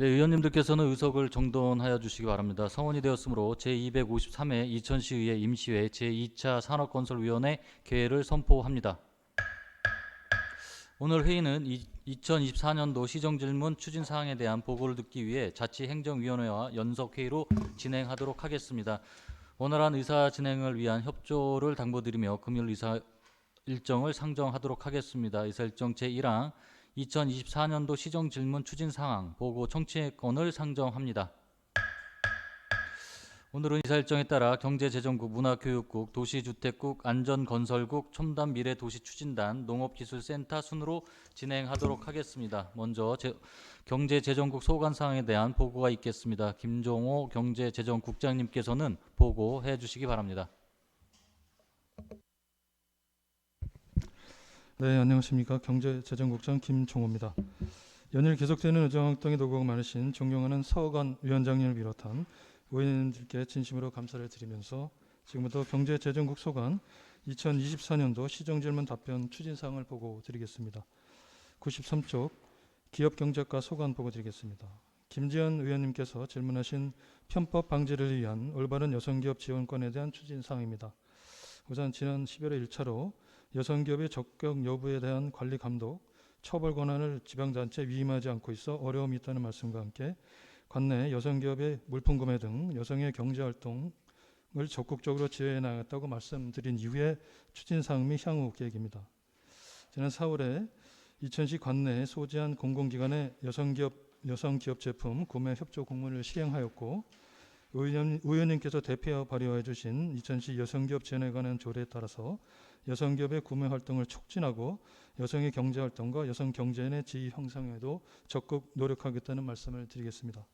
네, 의원님들께서는 의석을 정돈하여 주시기 바랍니다. 성원이 되었으므로 제253회 이천시의회 임시회 제2차 산업건설위원회 개회를 선포합니다. 오늘 회의는 2024년도 시정질문 추진사항에 대한 보고를 듣기 위해 자치행정위원회와 연석회의로 진행하도록 하겠습니다. 원활한 의사 진행을 위한 협조를 당부드리며 금일 의사 일정을 상정하도록 하겠습니다. 의사 일정 제1항 2024년도 시정질문 추진사항 보고 청취권을 상정합니다. 오늘은 의사 일정에 따라 경제재정국, 문화교육국, 도시주택국, 안전건설국, 첨단미래도시추진단, 농업기술센터 순으로 진행하도록 하겠습니다. 먼저 경제재정국 소관사항에 대한 보고가 있겠습니다. 김종호 경제재정국장님께서는 보고해 주시기 바랍니다. 네, 안녕하십니까. 경제재정국장 김종호입니다. 연일 계속되는 의정활동에 노고가 많으신 존경하는 서호관 위원장님을 비롯한 의원님들께 진심으로 감사를 드리면서 지금부터 경제재정국 소관 2024년도 시정질문 답변 추진사항을 보고 드리겠습니다. 93쪽 기업경제과 소관 보고 드리겠습니다. 김지연 의원님께서 질문하신 편법 방지를 위한 올바른 여성기업 지원권에 대한 추진사항입니다. 우선 지난 11월 1차로 여성기업의 적격 여부에 대한 관리 감독, 처벌 권한을 지방자치에 위임하지 않고 있어 어려움이 있다는 말씀과 함께 관내 여성기업의 물품 구매 등 여성의 경제활동을 적극적으로 지원해 나갔다고 말씀드린 이후에 추진사항 및 향후 계획입니다. 지난 4월에 이천시 관내에 소재한 공공기관의 여성기업 제품 구매 협조 공문을 시행하였고 의원님께서 대표 발의해 주신 이천시 여성기업 지원에 관한 조례에 따라서 여성기업의 구매 활동을 촉진하고 여성의 경제활동과 여성 경제인의 지위 형성에도 적극 노력하겠다는 말씀을 드리겠습니다.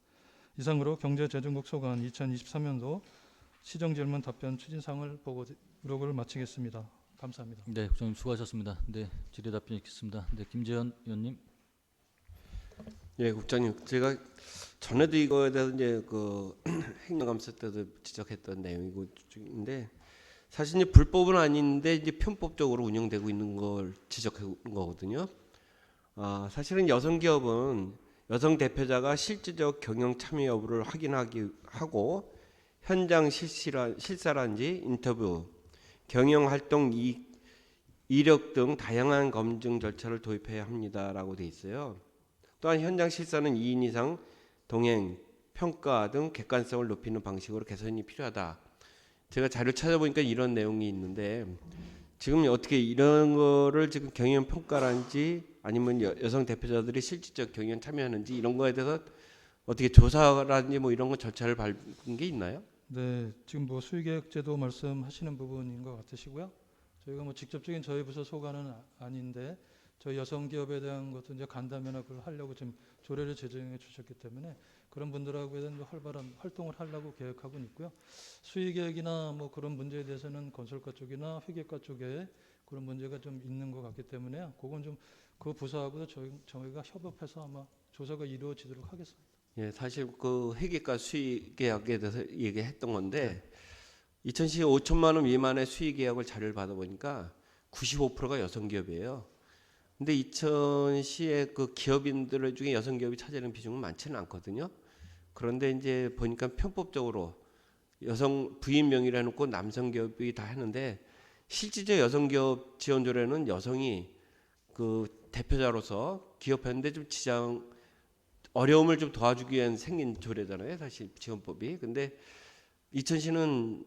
이상으로 경제재정국 소관 2023년도 시정질문 답변 추진사항을 보고를 마치겠습니다. 감사합니다. 네, 국장님 수고하셨습니다. 네, 질의 답변 있겠습니다. 네, 김재현 의원님. 예, 국장님, 제가 전에도 이거에 대해서 이제 그 행정감사 때도 지적했던 내용인데 사실 이제 불법은 아닌데 이제 편법적으로 운영되고 있는 걸 지적한 거거든요. 사실은 여성 기업은 여성 대표자가 실질적 경영 참여 여부를 하고 현장 실사란지 인터뷰, 경영 활동 이력 등 다양한 검증 절차를 도입해야 합니다라고 돼 있어요. 또한 현장 실사는 2인 이상 동행, 평가 등 객관성을 높이는 방식으로 개선이 필요하다. 제가 자료 찾아보니까 이런 내용이 있는데 지금 어떻게 이런 거를 지금 경영 평가라든지 아니면 여성 대표자들이 실질적 경영 참여하는지 이런 거에 대해서 어떻게 조사라든지 뭐 이런 거 절차를 밟은 게 있나요? 네, 지금 뭐 수의계획제도 말씀하시는 부분인 것 같으시고요. 저희가 뭐 직접적인 저희 부서 소관은 아닌데 저희 여성기업에 대한 것도 이제 간담회나 그걸 하려고 지금 조례를 제정해 주셨기 때문에 그런 분들하고 대한 활발한 활동을 하려고 계획하고 있고요. 수의계획이나 뭐 그런 문제에 대해서는 건설과 쪽이나 회계과 쪽에 그런 문제가 좀 있는 것 같기 때문에 그건 좀 그 부서하고도 저희가 협업해서 아마 조사가 이루어지도록 하겠습니다. 예, 사실 그 회계과 수의계약에 대해서 얘기했던 건데 이천시 5천만 원 미만의 수의계약을 자료를 받아보니까 95%가 여성기업이에요. 근데 이천시의 그 기업인들 중에 여성기업이 차지하는 비중은 많지는 않거든요. 그런데 이제 보니까 편법적으로 여성 부인 명의로 해놓고 남성 기업이 다 하는데 실질적 여성기업 지원조례는 여성이 그 대표자로서 기업하는데 좀 어려움을 좀 도와주기 위한 생긴 조례잖아요. 사실 지원법이. 근데 이천시는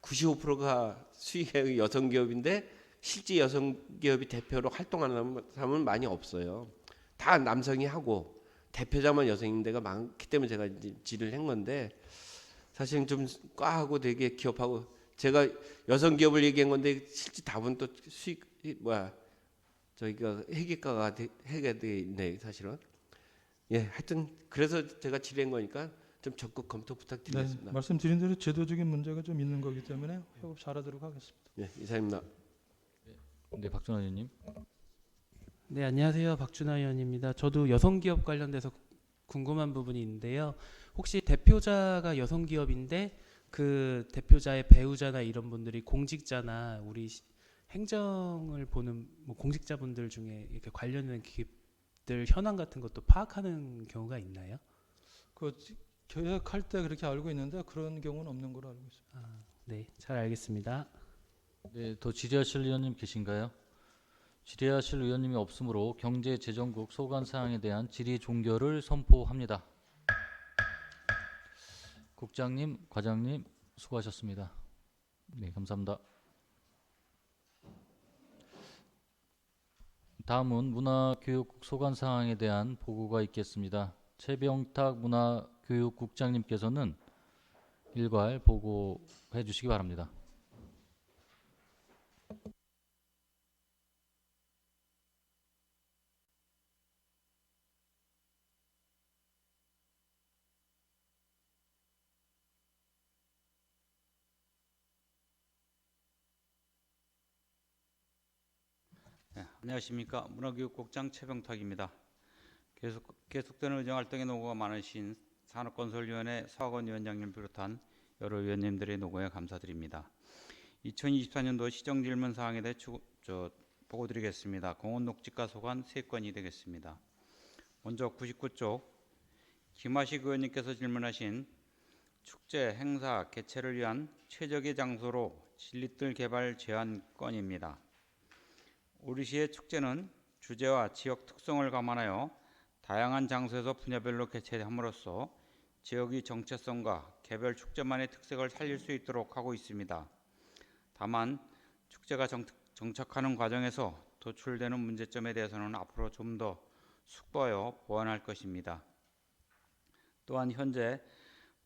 95%가 수익의 여성기업인데 실제 여성기업이 대표로 활동하는 사람은 많이 없어요. 다 남성이 하고 대표자만 여성인 데가 많기 때문에 제가 이제 질의를 한 건데 사실은 좀 꽈하고 되게 기업하고 제가 여성기업을 얘기한 건데 실제 답은 또 저희가 회계과가 해야 되네 사실은. 예, 하여튼 그래서 제가 질의한 거니까 좀 적극 검토 부탁드리겠습니다. 네, 말씀드린 대로 제도적인 문제가 좀 있는 거기 때문에 협업 잘하도록 하겠습니다. 예, 이사입니다. 네, 박준하 의원님. 네, 안녕하세요. 박준하 의원입니다. 저도 여성기업 관련돼서 궁금한 부분이 있는데요. 혹시 대표자가 여성기업인데 그 대표자의 배우자나 이런 분들이 공직자나 우리 행정을 보는 뭐 공직자분들 중에 이렇게 관련된 기업들 현황 같은 것도 파악하는 경우가 있나요? 그 계획할 때 그렇게 알고 있는데 그런 경우는 없는 걸로 알고 있어요. 네, 잘 알겠습니다. 네, 더 질의하실 의원님 계신가요? 질의하실 의원님이 없으므로 경제재정국 소관 사항에 대한 질의 종결을 선포합니다. 국장님, 과장님 수고하셨습니다. 네, 감사합니다. 다음은 문화교육국 소관 사항에 대한 보고가 있겠습니다. 최병탁 문화교육국장님께서는 일괄 보고해 주시기 바랍니다. 네, 안녕하십니까. 문화교육국장 최병탁입니다. 계속되는 의정활동의 노고가 많으신 산업건설위원회 서학원 위원장님 비롯한 여러 위원님들의 노고에 감사드립니다. 2024년도 시정질문 사항에 대해 보고드리겠습니다. 공원녹지과 소관 3건이 되겠습니다. 먼저 99쪽 김하식 의원님께서 질문하신 축제, 행사, 개최를 위한 최적의 장소로 진리뜰 개발 제한 건입니다. 우리 시의 축제는 주제와 지역 특성을 감안하여 다양한 장소에서 분야별로 개최함으로써 지역의 정체성과 개별 축제만의 특색을 살릴 수 있도록 하고 있습니다. 다만 축제가 정착하는 과정에서 도출되는 문제점에 대해서는 앞으로 좀 더 숙고하여 보완할 것입니다. 또한 현재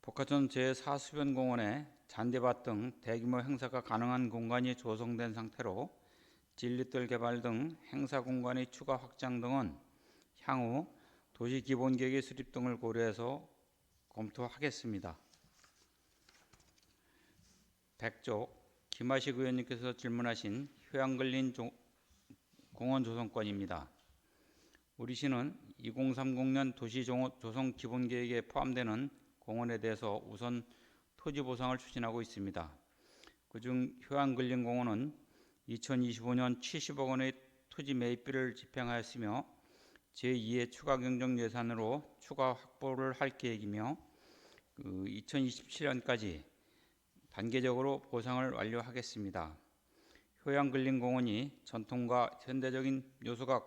복화천 제4수변공원에 잔디밭 등 대규모 행사가 가능한 공간이 조성된 상태로 진리뜰 개발 등 행사 공간의 추가 확장 등은 향후 도시기본계획의 수립 등을 고려해서 검토하겠습니다. 100쪽 김하식 의원님께서 질문하신 휴양근린 공원 조성권입니다. 우리 시는 2030년 도시조성기본계획에 포함되는 공원에 대해서 우선 토지 보상을 추진하고 있습니다. 그중 휴양근린공원은 2025년 70억 원의 토지 매입비를 집행하였으며 제2의 추가 경정 예산으로 추가 확보를 할 계획이며 2027년까지 단계적으로 보상을 완료하겠습니다. 효양근린공원이 전통과 현대적인 요소가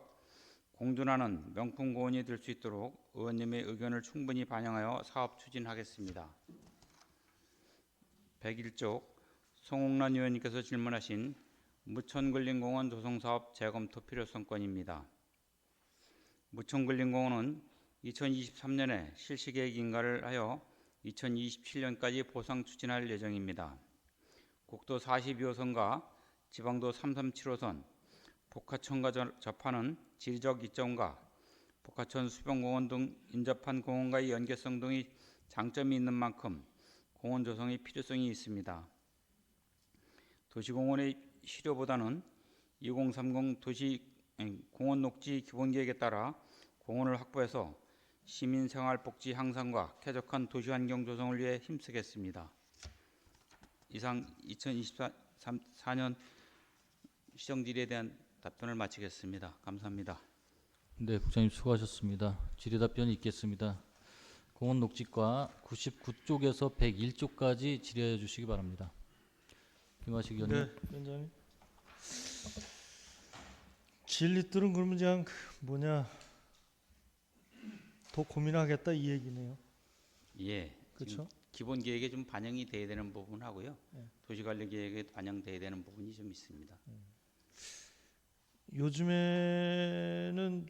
공존하는 명품 공원이 될 수 있도록 의원님의 의견을 충분히 반영하여 사업 추진하겠습니다. 101쪽 송옥란 의원님께서 질문하신 무천근린공원 조성사업 재검토 필요성건입니다. 무천근린공원은 2023년에 실시계획 인가를 하여 2027년까지 보상 추진할 예정입니다. 국도 42호선과 지방도 337호선, 복화천과 접하는 지리적 이점과 복화천 수변공원 등 인접한 공원과의 연계성 등의 장점이 있는 만큼 공원 조성의 필요성이 있습니다. 도시공원의 실효보다는 2030 공원 녹지 기본계획에 따라 공원을 확보해서 시민생활복지 향상과 쾌적한 도시환경 조성을 위해 힘쓰겠습니다. 이상 2024년 시정질의에 대한 답변을 마치겠습니다. 감사합니다. 네, 국장님 수고하셨습니다. 질의 답변이 있겠습니다. 공원 녹지과 99쪽에서 101쪽까지 질의해 주시기 바랍니다. 김하식 의원님. 네, 위원장님. 진리뜰은 그러면 그냥 더 고민하겠다 이 얘기네요. 예, 그렇죠? 기본 계획에 좀 반영이 돼야 되는 부분하고요. 네. 도시관리 계획에 반영돼야 되는 부분이 좀 있습니다. 요즘에는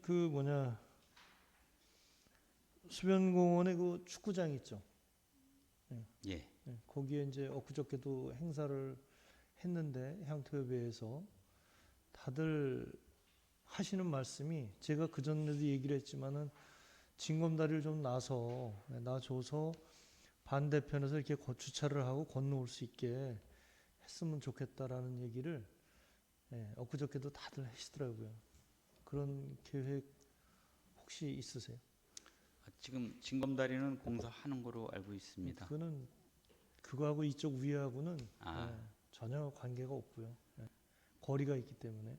수변공원에 그 축구장 있죠. 예, 네, 거기에 이제 엊그저께도 행사를 했는데 향토협의회에서 다들 하시는 말씀이 제가 그 전에도 얘기를 했지만은 징검다리를 좀 놔줘서 반대편에서 이렇게 주차를 하고 건너올 수 있게 했으면 좋겠다라는 얘기를 엊그저께도 다들 하시더라고요. 그런 계획 혹시 있으세요? 지금 징검다리는 공사하는 거로 알고 있습니다. 그거는 그거하고 이쪽 위하고는 아. 전혀 관계가 없고요. 거리가 있기 때문에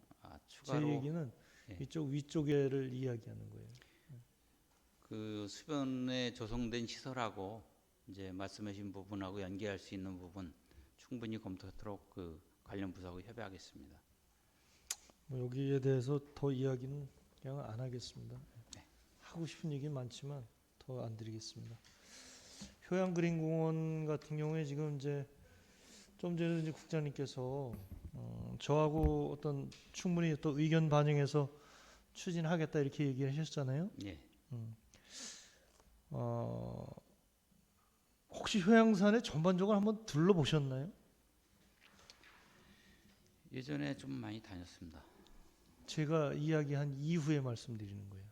제 추가로 얘기는 예. 이쪽 위쪽에를 이야기하는 거예요. 그 수변에 조성된 시설하고 이제 말씀하신 부분하고 연계할 수 있는 부분 충분히 검토하도록 그 관련 부서하고 협의하겠습니다. 뭐 여기에 대해서 더 이야기는 그냥 안 하겠습니다. 네. 하고 싶은 얘기는 많지만 더 안 드리겠습니다. 효양그린공원 같은 경우에 지금 이제 좀 전에 이제 국장님께서 저하고 어떤 충분히 또 의견 반영해서 추진하겠다 이렇게 얘기를 하셨잖아요. 예. 혹시 효양산에 전반적으로 한번 둘러보셨나요? 예전에 좀 많이 다녔습니다. 제가 이야기한 이후에 말씀드리는 거예요.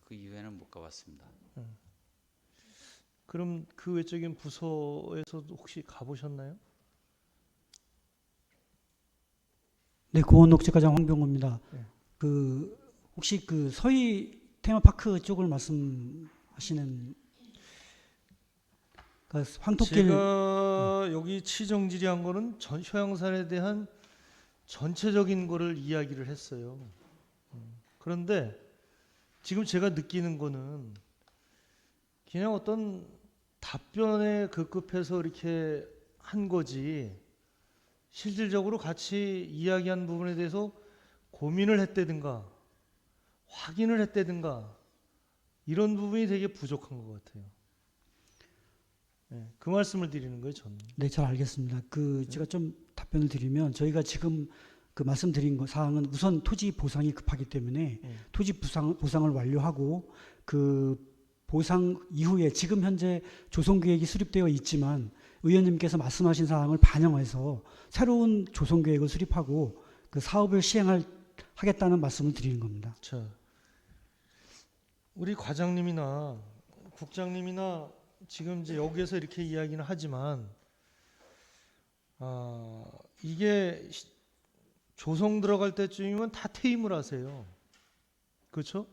그 이후에는 못 가봤습니다. 그럼 그 외적인 부서에서도 혹시 가보셨나요? 네, 고원녹지과장 황병호입니다. 네. 그 혹시 그 서희 테마파크 쪽을 말씀하시는 그 황토길 제가 여기 치정질의한 거는 효양산에 대한 전체적인 거를 이야기를 했어요. 그런데 지금 제가 느끼는 거는 그냥 어떤 답변에 급급해서 이렇게 한 거지 실질적으로 같이 이야기한 부분에 대해서 고민을 했다든가 확인을 했다든가 이런 부분이 되게 부족한 것 같아요. 네, 그 말씀을 드리는 거예요, 저는. 네, 잘 알겠습니다. 그 제가 좀 답변을 드리면 저희가 지금 그 말씀드린 거 사항은 우선 토지 보상이 급하기 때문에 토지 보상을 완료하고 그 보상 이후에 지금 현재 조성 계획이 수립되어 있지만 의원님께서 말씀하신 사항을 반영해서 새로운 조성 계획을 수립하고 그 사업을 하겠다는 말씀을 드리는 겁니다. 자, 우리 과장님이나 국장님이나 지금 이제 여기에서 이렇게 이야기는 하지만 이게 조성 들어갈 때쯤이면 다 퇴임을 하세요. 그렇죠?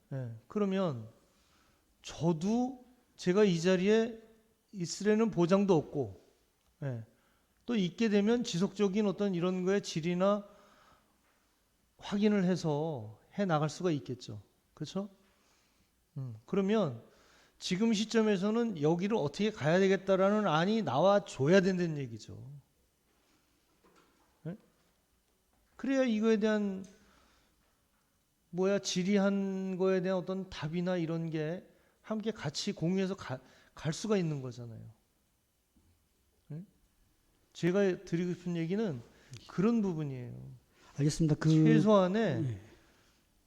네, 그러면 저도 제가 이 자리에 있으려는 보장도 없고 또 있게 되면 지속적인 어떤 이런 거의 질이나 확인을 해서 해 나갈 수가 있겠죠. 그렇죠? 그러면 지금 시점에서는 여기를 어떻게 가야 되겠다라는 안이 나와 줘야 된다는 얘기죠. 네? 그래야 이거에 대한 질의한 거에 대한 어떤 답이나 이런 게 함께 같이 공유해서 갈 수가 있는 거잖아요. 네? 제가 드리고 싶은 얘기는 그런 부분이에요. 알겠습니다. 그 최소한의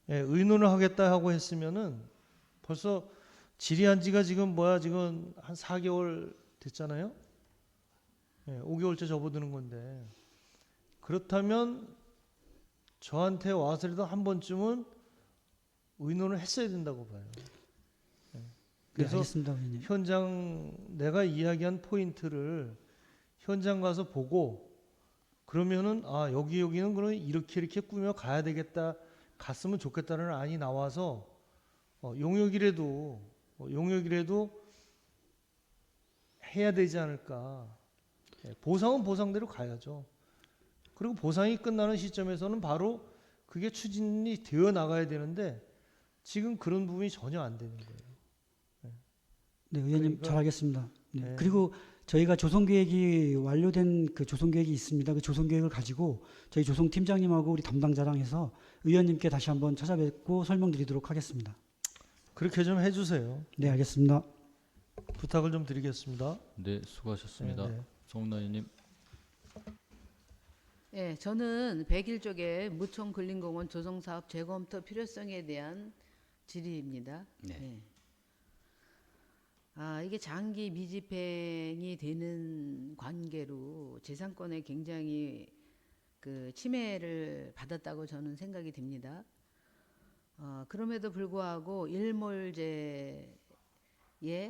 의논을 하겠다 하고 했으면은 벌써 질의한 지가 지금 지금 한 4개월 됐잖아요. 5개월째 접어드는 건데 그렇다면 저한테 와서라도 한 번쯤은 의논을 했어야 된다고 봐요. 네, 그래서 알겠습니다, 의원님. 현장 내가 이야기한 포인트를 현장 가서 보고 그러면은 여기는 그럼 이렇게 꾸며 가야 되겠다 갔으면 좋겠다는 안이 나와서 용역이라도 해야 되지 않을까. 보상은 보상대로 가야죠. 그리고 보상이 끝나는 시점에서는 바로 그게 추진이 되어 나가야 되는데 지금 그런 부분이 전혀 안 되는 거예요. 네, 의원님 그러니까, 잘 알겠습니다. 네. 네. 그리고 저희가 조성 계획이 완료된 그 조성 계획이 있습니다. 그 조성 계획을 가지고 저희 조성 팀장님하고 우리 담당자랑 해서 의원님께 다시 한번 찾아뵙고 설명드리도록 하겠습니다. 그렇게 좀 해주세요. 네, 알겠습니다. 부탁을 좀 드리겠습니다. 네, 수고하셨습니다. 네. 정은아 의원님. 네, 저는 101쪽의 무총 근린공원 조성사업 재검토 필요성에 대한 질의입니다. 네. 이게 장기 미집행이 되는 관계로 재산권에 굉장히 그 침해를 받았다고 저는 생각이 듭니다. 그럼에도 불구하고 일몰제에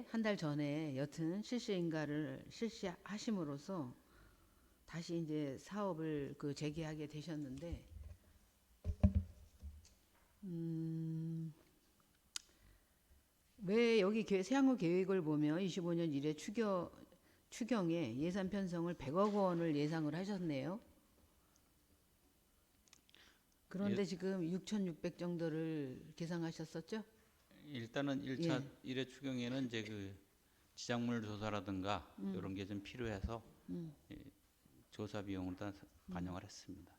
한 달 전에 여튼 실시인가를 실시하심으로써 다시 이제 사업을 재개하게 되셨는데 왜 여기 향후 계획을 보면 25년 1회 추경에 예산 편성을 100억 원을 예상을 하셨네요. 그런데 지금 6,600 정도를 계상하셨었죠? 일단은 1차 일회 추경에는 이제 그 지작물 조사라든가 이런 게 좀 필요해서 예, 조사 비용을 다 반영을 했습니다.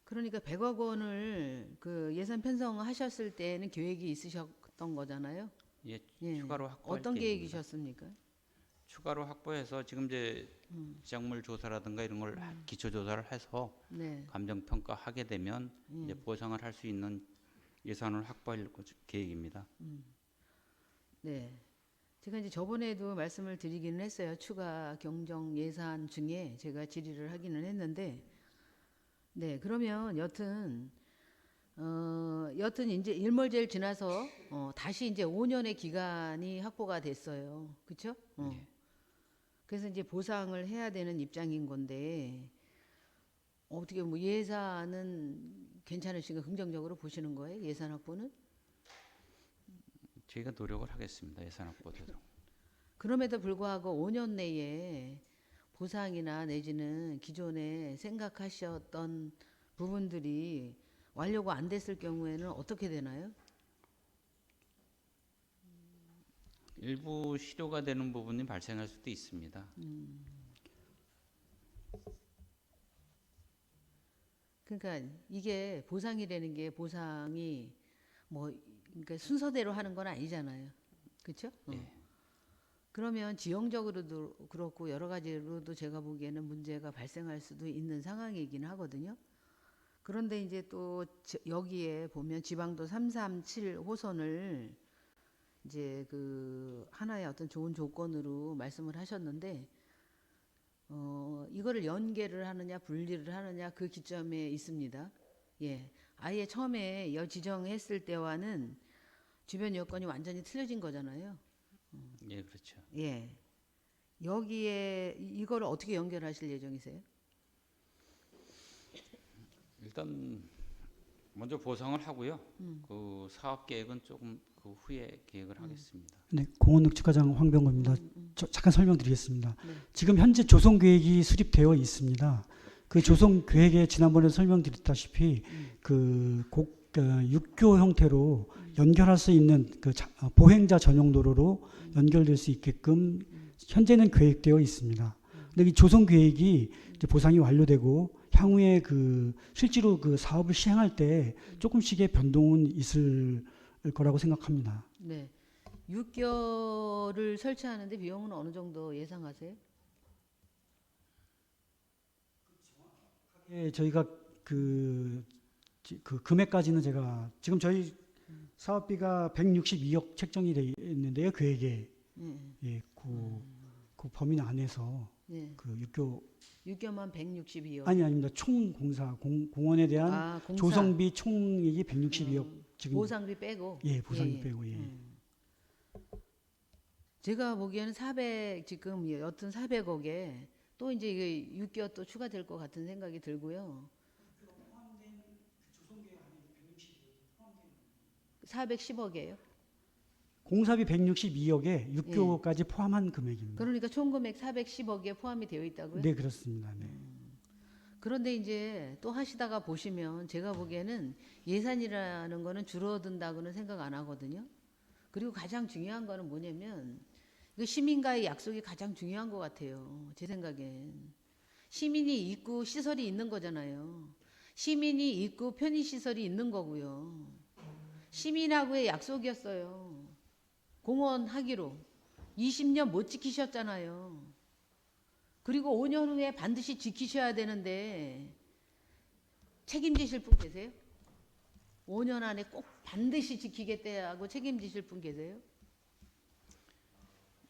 그러니까 100억 원을 그 예산 편성하셨을 때는 계획이 있으셨던 거잖아요. 예, 예. 추가로 확보할 어떤 계획입니다. 계획이셨습니까? 추가로 확보해서 지금 이제 지작물 조사라든가 이런 걸 기초 조사를 해서 네. 감정 평가하게 되면 이제 보상을 할 수 있는 예산을 확보할 계획입니다. 네. 제가 이제 저번에도 말씀을 드리기는 했어요. 추가 경정 예산 중에 제가 질의를 하기는 했는데, 네. 그러면 여튼 이제 일몰제를 지나서 다시 이제 5년의 기간이 확보가 됐어요. 그렇죠? 예. 그래서 이제 보상을 해야 되는 입장인 건데 어떻게 뭐 예산은 괜찮으신가 긍정적으로 보시는 거예요? 예산 확보는? 저희가 노력을 하겠습니다. 예산 확보도. 그럼에도 불구하고 5년 내에 보상이나 내지는 기존에 생각하셨던 부분들이 완료가 안 됐을 경우에는 어떻게 되나요? 일부 실효가 되는 부분이 발생할 수도 있습니다. 그러니까 이게 보상이라는 게 보상이 뭐 그러니까 순서대로 하는 건 아니잖아요. 그렇죠? 예. 그러면 지형적으로도 그렇고 여러 가지로도 제가 보기에는 문제가 발생할 수도 있는 상황이긴 하거든요. 그런데 이제 또 여기에 보면 지방도 337 호선을 이제 그 하나의 어떤 좋은 조건으로 말씀을 하셨는데 이거를 연계를 하느냐 분리를 하느냐 그 기점에 있습니다. 예, 아예 처음에 지정했을 때와는 주변 여건이 완전히 틀려진 거잖아요. 예, 그렇죠. 예, 여기에 이거를 어떻게 연결하실 예정이세요? 일단 먼저 보상을 하고요. 그 사업 계획은 조금 그 후에 계획을 하겠습니다. 네, 공원육지과장 황병구입니다. 잠깐 설명드리겠습니다. 네. 지금 현재 조성 계획이 수립되어 있습니다. 그 조성 계획에 지난번에 설명드렸다시피 그 육교 형태로 연결할 수 있는 그 보행자 전용 도로로 연결될 수 있게끔 현재는 계획되어 있습니다. 근데 이 조성 계획이 이제 보상이 완료되고 향후에 그 실제로 그 사업을 시행할 때 조금씩의 변동은 있을 거라고 생각합니다. 네, 6개월을 설치하는데 비용은 어느 정도 예상하세요? 예, 저희가 그 금액까지는 제가 지금 저희 사업비가 162억 책정이 되어 있는데요, 계획에. 예, 그 범위 안에서 네. 그 육교 6개월만 162억. 아닙니다. 총 공사 공원에 대한 공사. 조성비 총액이 162억 지금. 보상비 빼고. 예, 보상비 빼고 예. 제가 보기에는 400 지금 여튼 400억에 또 이제 이게 6개월 또 추가될 것 같은 생각이 들고요. 410억이에요. 공사비 162억에 6교까지 포함한 금액입니다. 그러니까 총 금액 410억에 포함이 되어 있다고요? 네, 그렇습니다. 네. 그런데 이제 또 하시다가 보시면 제가 보기에는 예산이라는 거는 줄어든다고는 생각 안 하거든요. 그리고 가장 중요한 거는 뭐냐면 이거 시민과의 약속이 가장 중요한 것 같아요. 제 생각엔. 시민이 있고 시설이 있는 거잖아요. 시민이 있고 편의시설이 있는 거고요. 시민하고의 약속이었어요. 공원 하기로 20년 못 지키셨잖아요. 그리고 5년 후에 반드시 지키셔야 되는데 책임지실 분 계세요? 5년 안에 꼭 반드시 지키겠다고 책임지실 분 계세요?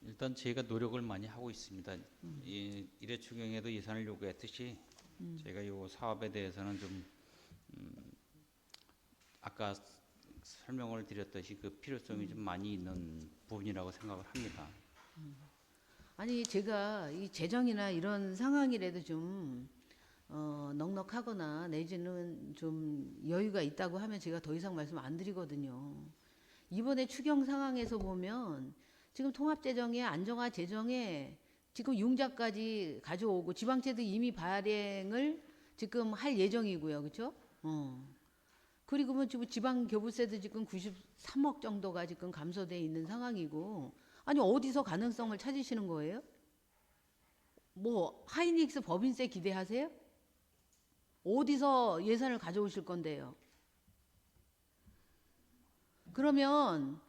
일단 저희가 노력을 많이 하고 있습니다. 이 일회 추경에도 예산을 요구했듯이 저희가 이 사업에 대해서는 좀 아까 설명을 드렸듯이 그 필요성이 좀 많이 있는 부분이라고 생각을 합니다. 아니 제가 이 재정이나 이런 상황이라도 좀 넉넉하거나 내지는 좀 여유가 있다고 하면 제가 더 이상 말씀 안 드리거든요. 이번에 추경 상황에서 보면 지금 통합재정에 안정화 재정에 지금 융자까지 가져오고 지방채도 이미 발행을 지금 할 예정이고요. 그렇죠? 그리고 지금 지방 교부세도 지금 93억 정도가 지금 감소돼 있는 상황이고, 아니 어디서 가능성을 찾으시는 거예요? 뭐 하이닉스 법인세 기대하세요? 어디서 예산을 가져오실 건데요? 그러면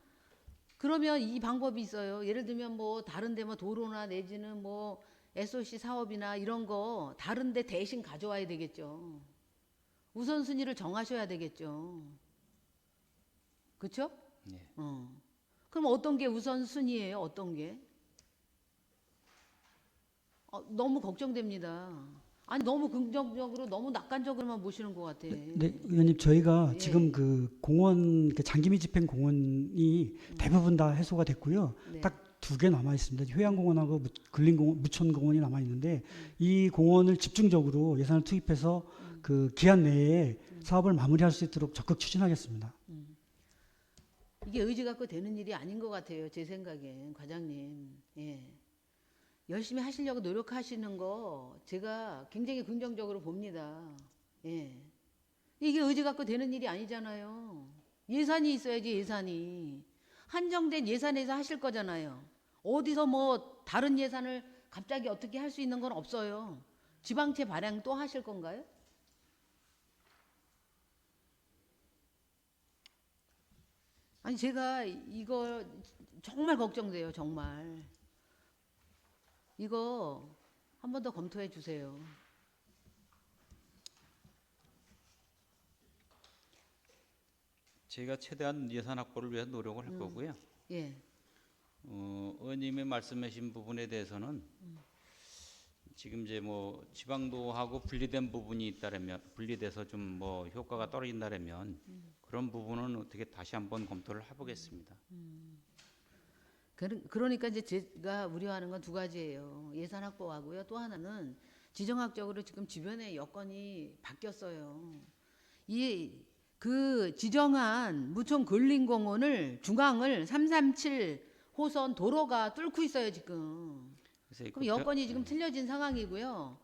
이 방법이 있어요. 예를 들면 뭐 다른데 뭐 도로나 내지는 뭐 SOC 사업이나 이런 거 다른데 대신 가져와야 되겠죠. 우선순위를 정하셔야 되겠죠. 그렇죠? 네. 그럼 어떤 게 우선순위예요? 어떤 게? 너무 걱정됩니다. 아니 너무 긍정적으로 너무 낙관적으로만 보시는 것 같아. 네, 의원님 저희가 예. 지금 그 공원 그 장기미 집행 공원이 대부분 다 해소가 됐고요. 네. 딱 2개 남아 있습니다. 효양공원하고 근린공원, 무천공원이 남아 있는데 이 공원을 집중적으로 예산을 투입해서 그 기한 내에 사업을 마무리할 수 있도록 적극 추진하겠습니다. 이게 의지 갖고 되는 일이 아닌 것 같아요. 제 생각엔 과장님. 예. 열심히 하시려고 노력하시는 거 제가 굉장히 긍정적으로 봅니다. 예. 이게 의지 갖고 되는 일이 아니잖아요. 예산이 있어야지. 예산이 한정된 예산에서 하실 거잖아요. 어디서 뭐 다른 예산을 갑자기 어떻게 할 수 있는 건 없어요. 지방채 발행 또 하실 건가요? 아니 제가 이거 정말 걱정돼요. 정말. 이거 한 번 더 검토해 주세요. 제가 최대한 예산 확보를 위해 노력을 할 거고요. 예. 의원님이 말씀하신 부분에 대해서는 지금 이제 뭐 지방도하고 분리된 부분이 있다면 분리돼서 좀 뭐 효과가 떨어진다면 그런 부분은 어떻게 다시 한번 검토를 해보겠습니다. 그러니까 이제 제가 우려하는 건 2가지예요. 예산 확보하고요. 또 하나는 지정학적으로 지금 주변의 여건이 바뀌었어요. 그 지정한 무천 근린공원을 중앙을 337 호선 도로가 뚫고 있어요 지금. 그럼 여건이 지금 틀려진 상황이고요.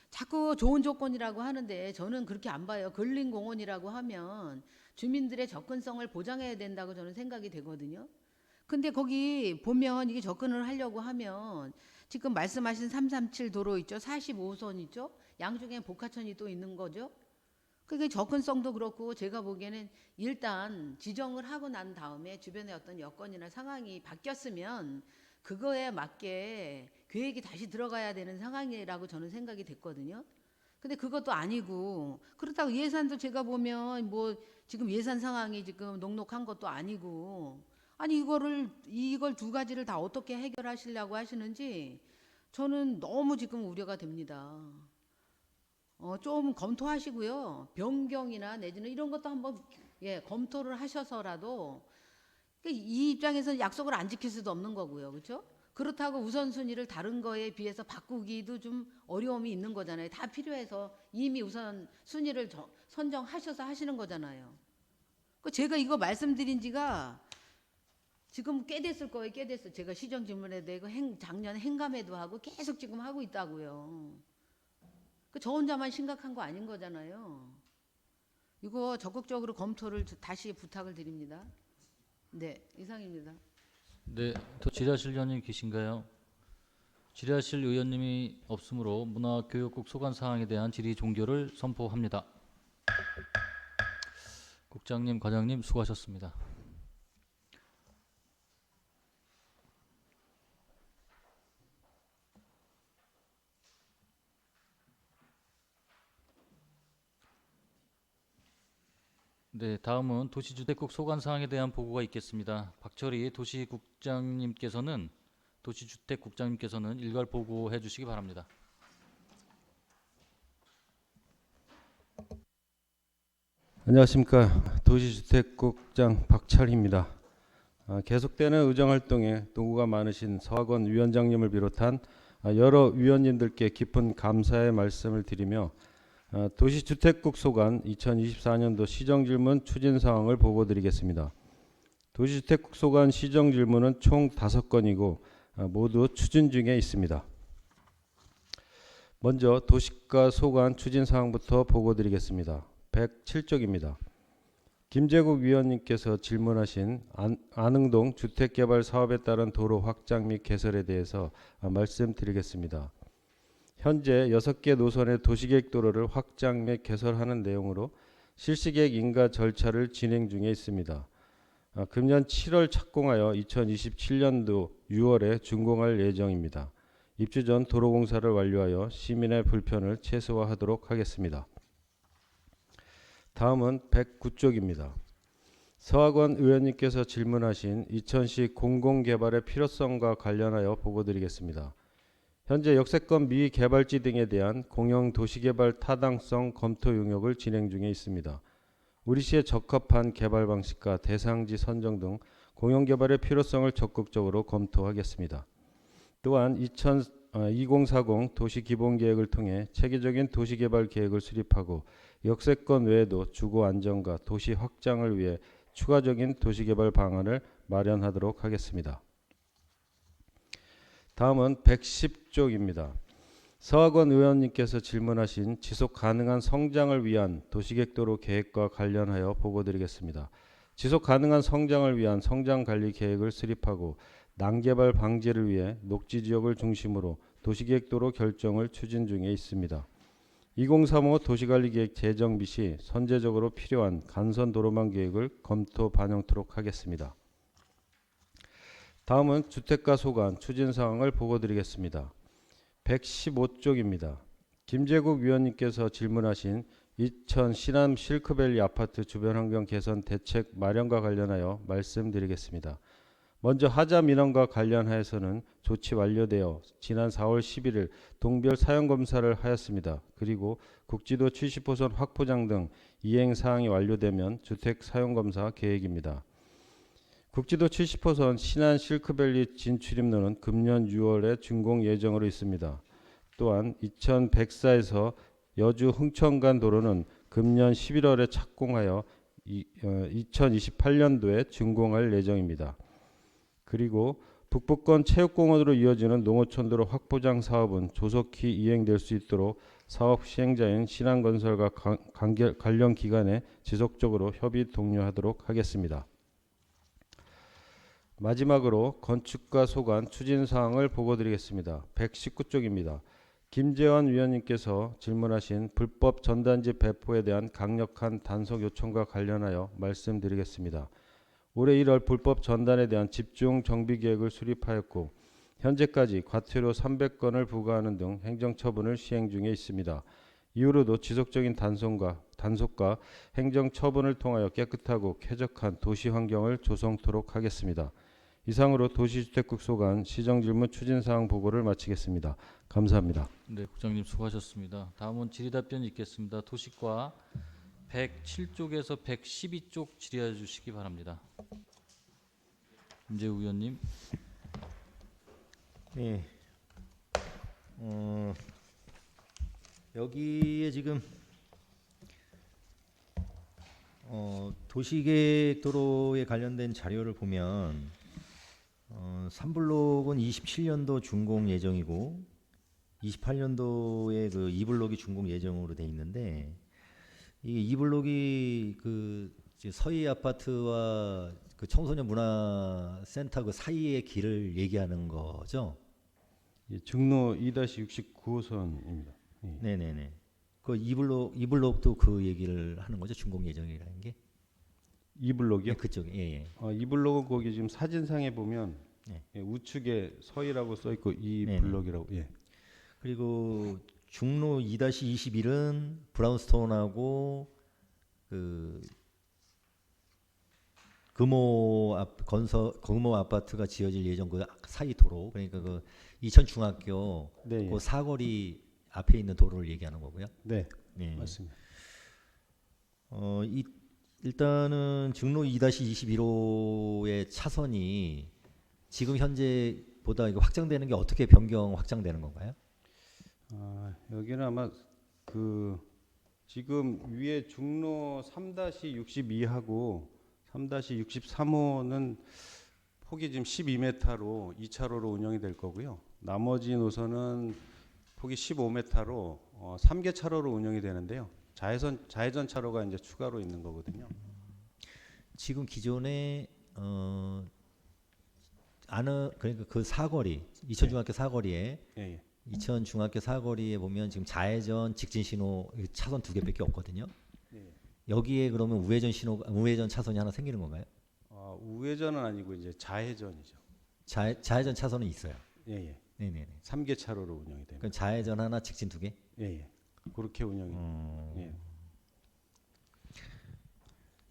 자꾸 좋은 조건이라고 하는데 저는 그렇게 안 봐요. 근린공원이라고 하면 주민들의 접근성을 보장해야 된다고 저는 생각이 되거든요. 근데 거기 보면 이게 접근을 하려고 하면 지금 말씀하신 337 도로 있죠. 45호선 있죠. 양쪽에 복화천이 또 있는 거죠. 그게 접근성도 그렇고 제가 보기에는 일단 지정을 하고 난 다음에 주변의 어떤 여건이나 상황이 바뀌었으면 그거에 맞게 계획이 다시 들어가야 되는 상황이라고 저는 생각이 됐거든요. 근데 그것도 아니고 그렇다고 예산도 제가 보면 뭐 지금 예산 상황이 지금 녹록한 것도 아니고 아니 이걸 2가지를 다 어떻게 해결하시려고 하시는지 저는 너무 지금 우려가 됩니다. 좀 검토하시고요. 변경이나 내지는 이런 것도 한번 검토를 하셔서라도 이 입장에서는 약속을 안 지킬 수도 없는 거고요. 그렇죠? 그렇다고 우선순위를 다른 거에 비해서 바꾸기도 좀 어려움이 있는 거잖아요. 다 필요해서 이미 우선순위를 선정하셔서 하시는 거잖아요. 제가 이거 말씀드린 지가 지금 꽤 됐을 거예요. 꽤 됐어요. 제가 시정질문에 대해 작년 행감에도 하고 계속 지금 하고 있다고요. 저 혼자만 심각한 거 아닌 거잖아요. 이거 적극적으로 검토를 다시 부탁을 드립니다. 네, 이상입니다. 네, 또 질의하실 의원님 계신가요? 질의하실 의원님이 없으므로 문화교육국 소관 사항에 대한 질의 종결을 선포합니다. 국장님, 과장님 수고하셨습니다. 네, 다음은 도시주택국 소관 사항에 대한 보고가 있겠습니다. 박철희 도시주택국장님께서는 일괄 보고해 주시기 바랍니다. 안녕하십니까. 도시주택국장 박철희입니다. 계속되는 의정활동에 노고가 많으신 서학원 위원장님을 비롯한 여러 위원님들께 깊은 감사의 말씀을 드리며 도시주택국 소관 2024년도 시정질문 추진사항을 보고드리겠습니다. 도시주택국 소관 시정질문은 총 5건이고 모두 추진 중에 있습니다. 먼저 도시가 소관 추진사항부터 보고드리겠습니다. 107쪽입니다. 김재국 위원님께서 질문하신 안흥동 주택개발 사업에 따른 도로 확장 및 개설에 대해서 말씀드리겠습니다. 현재 6개 노선의 도시계획 도로를 확장 및 개설하는 내용으로 실시계획 인가 절차를 진행 중에 있습니다. 금년 7월 착공하여 2027년도 6월에 준공할 예정입니다. 입주 전 도로공사를 완료하여 시민의 불편을 최소화하도록 하겠습니다. 다음은 109쪽입니다. 서학원 의원님께서 질문하신 이천시 공공개발의 필요성과 관련하여 보고드리겠습니다. 현재 역세권 미개발지 등에 대한 공영도시개발 타당성 검토 용역을 진행 중에 있습니다. 우리 시에 적합한 개발 방식과 대상지 선정 등 공영개발의 필요성을 적극적으로 검토하겠습니다. 또한 2040 도시기본계획을 통해 체계적인 도시개발 계획을 수립하고 역세권 외에도 주거 안정과 도시 확장을 위해 추가적인 도시개발 방안을 마련하도록 하겠습니다. 다음은 110쪽입니다. 서학원 의원님께서 질문하신 지속 가능한 성장을 위한 도시계획도로 계획과 관련하여 보고드리겠습니다. 지속 가능한 성장을 위한 성장관리 계획을 수립하고 난개발 방지를 위해 녹지지역을 중심으로 도시계획도로 결정을 추진 중에 있습니다. 2035 도시관리계획 재정비 시 선제적으로 필요한 간선도로망 계획을 검토 반영토록 하겠습니다. 다음은 주택가 소관 추진 사항을 보고드리겠습니다. 115쪽입니다. 김재국 위원님께서 질문하신 이천 신암 실크밸리 아파트 주변 환경 개선 대책 마련과 관련하여 말씀드리겠습니다. 먼저 하자 민원과 관련하여서는 조치 완료되어 지난 4월 11일 동별 사용 검사를 하였습니다. 그리고 국지도 70호선 확포장 등 이행 사항이 완료되면 주택 사용 검사 계획입니다. 국지도 70호선 신안 실크밸리 진출입로는 금년 6월에 준공 예정으로 있습니다. 또한 2104에서 여주 흥천간 도로는 금년 11월에 착공하여 2028년도에 준공할 예정입니다. 그리고 북부권 체육공원으로 이어지는 농어촌도로 확보장 사업은 조속히 이행될 수 있도록 사업 시행자인 신한건설과 관련 기관에 지속적으로 협의 독려하도록 하겠습니다. 마지막으로 건축가 소관 추진사항을 보고드리겠습니다. 119쪽입니다. 김재원 위원님께서 질문하신 불법 전단지 배포에 대한 강력한 단속 요청과 관련하여 말씀드리겠습니다. 올해 1월 불법 전단에 대한 집중 정비 계획을 수립하였고 현재까지 과태료 300건을 부과하는 등 행정처분을 시행 중에 있습니다. 이후로도 지속적인 단속과 행정처분을 통하여 깨끗하고 쾌적한 도시 환경을 조성토록 하겠습니다. 이상으로 도시주택국 소관 시정질문 추진사항 보고를 마치겠습니다. 감사합니다. 네, 국장님 수고하셨습니다. 다음은 질의답변 있겠습니다. 도시과 107쪽에서 112쪽 질의해 주시기 바랍니다. 김재우 의원님. 네. 여기에 지금 도시계획 도로에 관련된 자료를 보면 3블록은 27년도 준공 예정이고 28년도에 그 2블록이 준공 예정으로 돼 있는데 이 2블록이 그 서희 아파트와 그 청소년 문화센터 그 사이의 길을 얘기하는 거죠. 예, 중로 2-69호선입니다. 예. 네네네. 그 2블록도 그 얘기를 하는 거죠. 준공 예정이라는 게. 2블록이요? 네, 그쪽에. 예. 2블록은 거기 지금 사진상에 보면 네. 예, 우측에 서희라고 써 있고 네네. 2블록이라고. 예. 그리고 중로 2-21은 브라운스톤하고 그 금호 아파트가 지어질 예정 그 사이 도로, 그러니까 그 이천중학교 네, 그 예. 사거리 앞에 있는 도로를 얘기하는 거고요. 네, 네. 맞습니다. 일단은 중로 2-21호의 차선이 지금 현재보다 이거 확장되는 게 어떻게 변경 확장되는 건가요? 여기는 아마 그 지금 위에 중로 3-62하고 3-63호는 폭이 지금 12m로 2차로로 운영이 될 거고요. 나머지 노선은 폭이 15m로 3개 차로로 운영이 되는데요. 좌회전 차로가 이제 추가로 있는 거거든요. 지금 기존에 그러니까 그 사거리 이천 중학교 사거리에 예, 예. 이천 중학교 사거리에 보면 지금 좌회전 직진 신호 차선 2개밖에 없거든요. 예. 여기에 그러면 우회전 차선이 하나 생기는 건가요? 우회전은 아니고 이제 좌회전이죠. 좌회전 차선은 있어요. 예, 예. 네네네. 3개 차로로 운영이 됩니다. 그럼 좌회전 하나, 직진 2개? 예, 예. 그렇게 운영이. 예.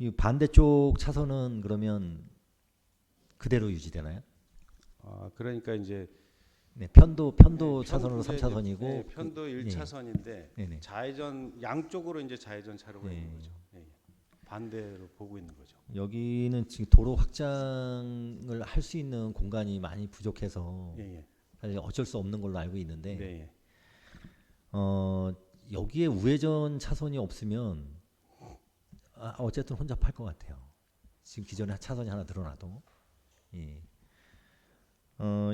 이 반대쪽 차선은 그러면 그대로 유지되나요? 그러니까 이제 네, 편도 네, 차선으로 이제 3차선이고 네, 편도 1차선인데 네네. 좌회전 양쪽으로 이제 좌회전 차로가 네. 있는 거죠. 예, 예. 반대로 보고 있는 거죠. 여기는 지금 도로 확장을 할 수 있는 공간이 많이 부족해서 예, 예. 사실 어쩔 수 없는 걸로 알고 있는데 네, 예. 여기에 우회전 차선이 없으면 어쨌든 혼잡할 것 같아요. 지금 기존에 차선이 하나 늘어나도. 예.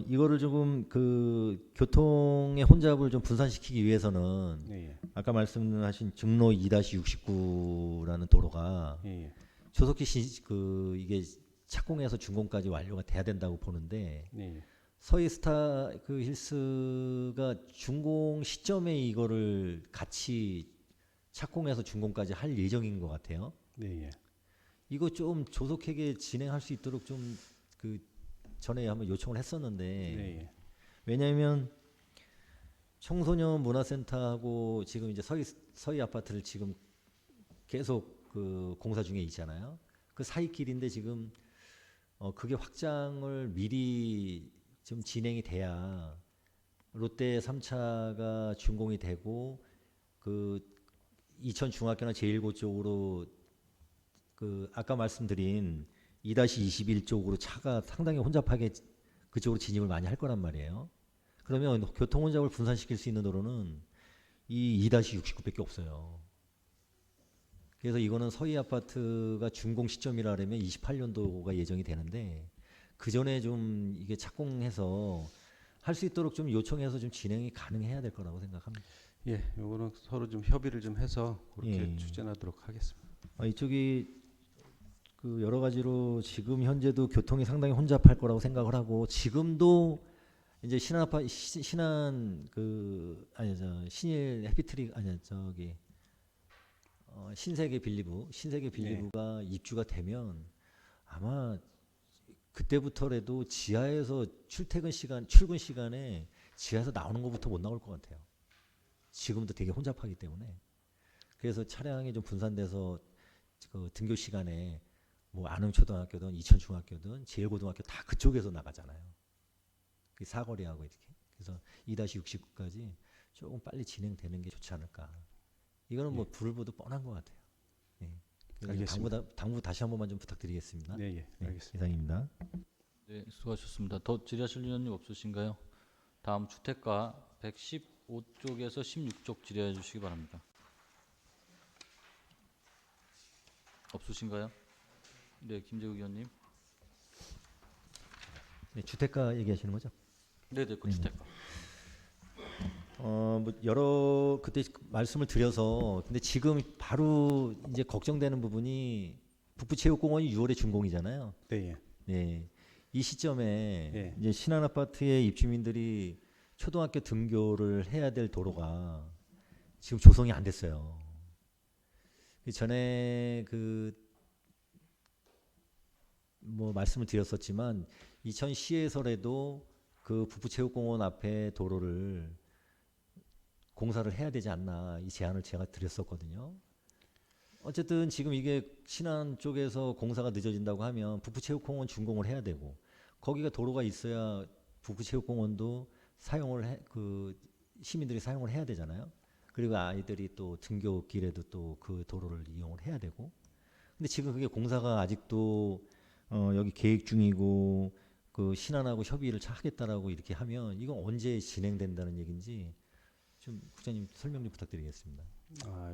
이거를 조금 그 교통의 혼잡을 좀 분산시키기 위해서는 예, 예. 아까 말씀하신 중로 2-69라는 도로가 예, 예. 조속히 이게 착공해서 준공까지 완료가 돼야 된다고 보는데 네, 예. 서희 스타 그 힐스가 준공 시점에 이거를 같이 착공해서 준공까지 할 예정인 것 같아요. 네, 예. 이거 좀 조속하게 진행할 수 있도록 좀 그 전에 한번 요청을 했었는데 네, 예. 왜냐하면 청소년 문화센터하고 지금 이제 서희 아파트를 지금 계속 그 공사 중에 있잖아요. 그 사이 길인데 지금 그게 확장을 미리 좀 진행이 돼야 롯데 3차가 준공이 되고 그 이천 중학교나 제1고 쪽으로 그 아까 말씀드린 2-21 쪽으로 차가 상당히 혼잡하게 그쪽으로 진입을 많이 할 거란 말이에요. 그러면 교통 혼잡을 분산시킬 수 있는 도로는 이 2-69밖에 없어요. 그래서 이거는 서희 아파트가 준공 시점이라면 28년도가 예정이 되는데 그 전에 좀 이게 착공해서 할 수 있도록 좀 요청해서 좀 진행이 가능해야 될 거라고 생각합니다. 예, 요거는 서로 좀 협의를 좀 해서 그렇게 예. 추진하도록 하겠습니다. 이쪽이 그 여러 가지로 지금 현재도 교통이 상당히 혼잡할 거라고 생각을 하고 지금도 이제 신일 해피트리 신세계 빌리브가 입주가 되면 아마 그때부터라도 지하에서 출근 시간에 지하에서 나오는 것부터 못 나올 것 같아요. 지금도 되게 혼잡하기 때문에. 그래서 차량이 좀 분산돼서 그 등교 시간에 뭐 안흥초등학교든 이천중학교든 제일고등학교 다 그쪽에서 나가잖아요. 그 사거리하고 이렇게. 그래서 2-69까지 조금 빨리 진행되는 게 좋지 않을까. 이거는 뭐 불을 보도 뻔한 것 같아요. 네. 알겠습니다. 당부 다시 한 번만 좀 부탁드리겠습니다. 네, 예. 알겠습니다. 이상입니다. 네, 수고하셨습니다. 더 질의하실 의원님 없으신가요? 다음 주택가 115쪽에서 16쪽 질의해 주시기 바랍니다. 없으신가요? 네, 김재욱 의원님. 네, 주택가 얘기하시는 거죠? 네, 그 주택가. 뭐 그때 말씀을 드려서 근데 지금 바로 이제 걱정되는 부분이 북부체육공원이 6월에 준공이잖아요. 네, 예. 네, 이 시점에 예. 이제 신안 아파트의 입주민들이 초등학교 등교를 해야 될 도로가 지금 조성이 안 됐어요. 그 전에 뭐 말씀을 드렸었지만 이천시에서라도 그 북부체육공원 앞에 도로를 공사를 해야 되지 않나 이 제안을 제가 드렸었거든요. 어쨌든 지금 이게 신안 쪽에서 공사가 늦어진다고 하면 북부체육공원 준공을 해야 되고 거기가 도로가 있어야 북부체육공원도 시민들이 사용을 해야 되잖아요. 그리고 아이들이 또 등교길에도 또 그 도로를 이용을 해야 되고. 근데 지금 그게 공사가 아직도 여기 계획 중이고 그 신안하고 협의를 하겠다라고 이렇게 하면 이건 언제 진행된다는 얘기인지 좀 국장님 설명 좀 부탁드리겠습니다.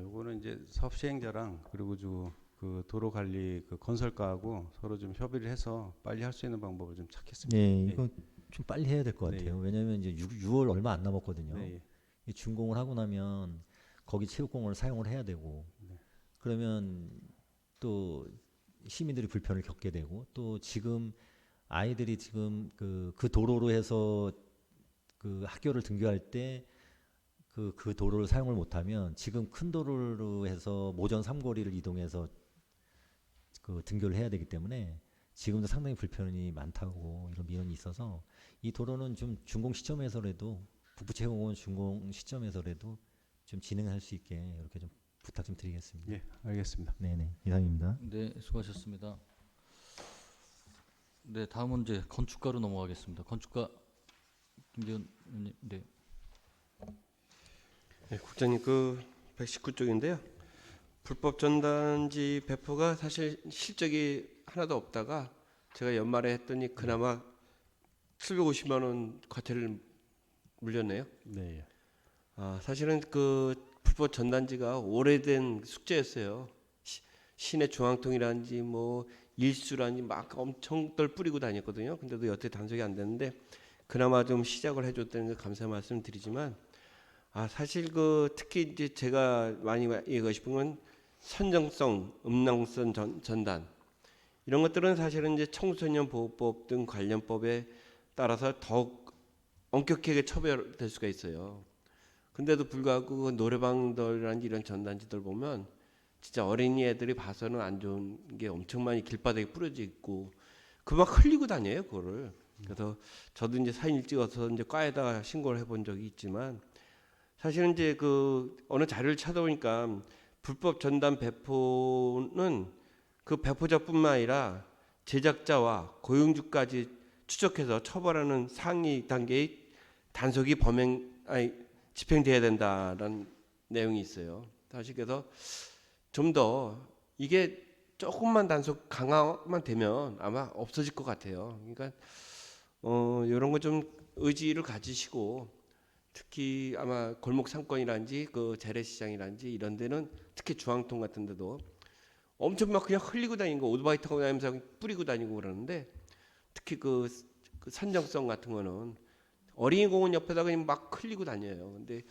요거는 이제 사업 시행자랑 그리고 그 도로 관리 그 건설가하고 서로 좀 협의를 해서 빨리 할 수 있는 방법을 좀 찾겠습니다. 네, 이거 좀 빨리 해야 될 것 네, 같아요. 왜냐하면 이제 6월 얼마 안 남았거든요. 네, 예. 이 준공을 하고 나면 거기 체육공원을 사용을 해야 되고 네. 그러면 또 시민들이 불편을 겪게 되고 또 지금 아이들이 지금 그 도로로 해서 그 학교를 등교할 때 그 도로를 사용을 못하면 지금 큰 도로로 해서 모전 삼거리를 이동해서 그 등교를 해야 되기 때문에 지금도 상당히 불편이 많다고 이런 민원이 있어서 이 도로는 좀 준공 시점에서라도 북부채공원 준공 시점에서라도 좀 진행할 수 있게 이렇게 좀 부탁 좀 드리겠습니다. 예, 알겠습니다. 네네 이상입니다. 네, 수고하셨습니다. 네, 다음은 이제 건축가로 넘어가겠습니다. 건축가 김재훈 의원님. 네. 네, 국장님 그 119쪽인데요. 불법 전단지 배포가 사실 실적이 하나도 없다가 제가 연말에 했더니 그나마 750만 원 과태료를 물렸네요. 네. 사실은 그 불법 전단지가 오래된 숙제였어요. 시내 중앙통이라든지 뭐 일수라든지 막 엄청 덜 뿌리고 다녔거든요. 근데도 여태 단속이 안 됐는데 그나마 좀 시작을 해줬다는 거 감사의 말씀을 드리지만 사실 그 특히 이제 제가 많이 얘기하고 싶은 건 선정성, 음란성 전단 이런 것들은 사실은 이제 청소년 보호법 등 관련법에 따라서 더욱 엄격하게 처벌될 수가 있어요. 근데도 불구하고 그 노래방들이라든지 이런 전단지들 보면 진짜 어린이 애들이 봐서는 안 좋은 게 엄청 많이 길바닥에 뿌려져 있고 그 막 흘리고 다녀요 그거를. 그래서 저도 이제 사진을 찍어서 이제 과에다가 신고를 해본 적이 있지만 사실은 이제 그 어느 자료를 찾아보니까 불법 전단 배포는 그 배포자뿐만 아니라 제작자와 고용주까지 추적해서 처벌하는 상위 단계의 단속이 집행돼야 된다라는 내용이 있어요. 사실 그래서 좀 더 이게 조금만 단속 강화만 되면 아마 없어질 것 같아요. 그러니까 이런 거 좀 의지를 가지시고 특히 아마 골목 상권이라든지 그 재래시장이라든지 이런 데는 특히 중앙통 같은 데도 엄청 막 그냥 흘리고 다니는 거 오토바이 타고 다니면서 뿌리고 다니고 그러는데 특히 그 선정성 같은 거는 어린이 공원 옆에다가 그냥 막 흘리고 다녀요. 근데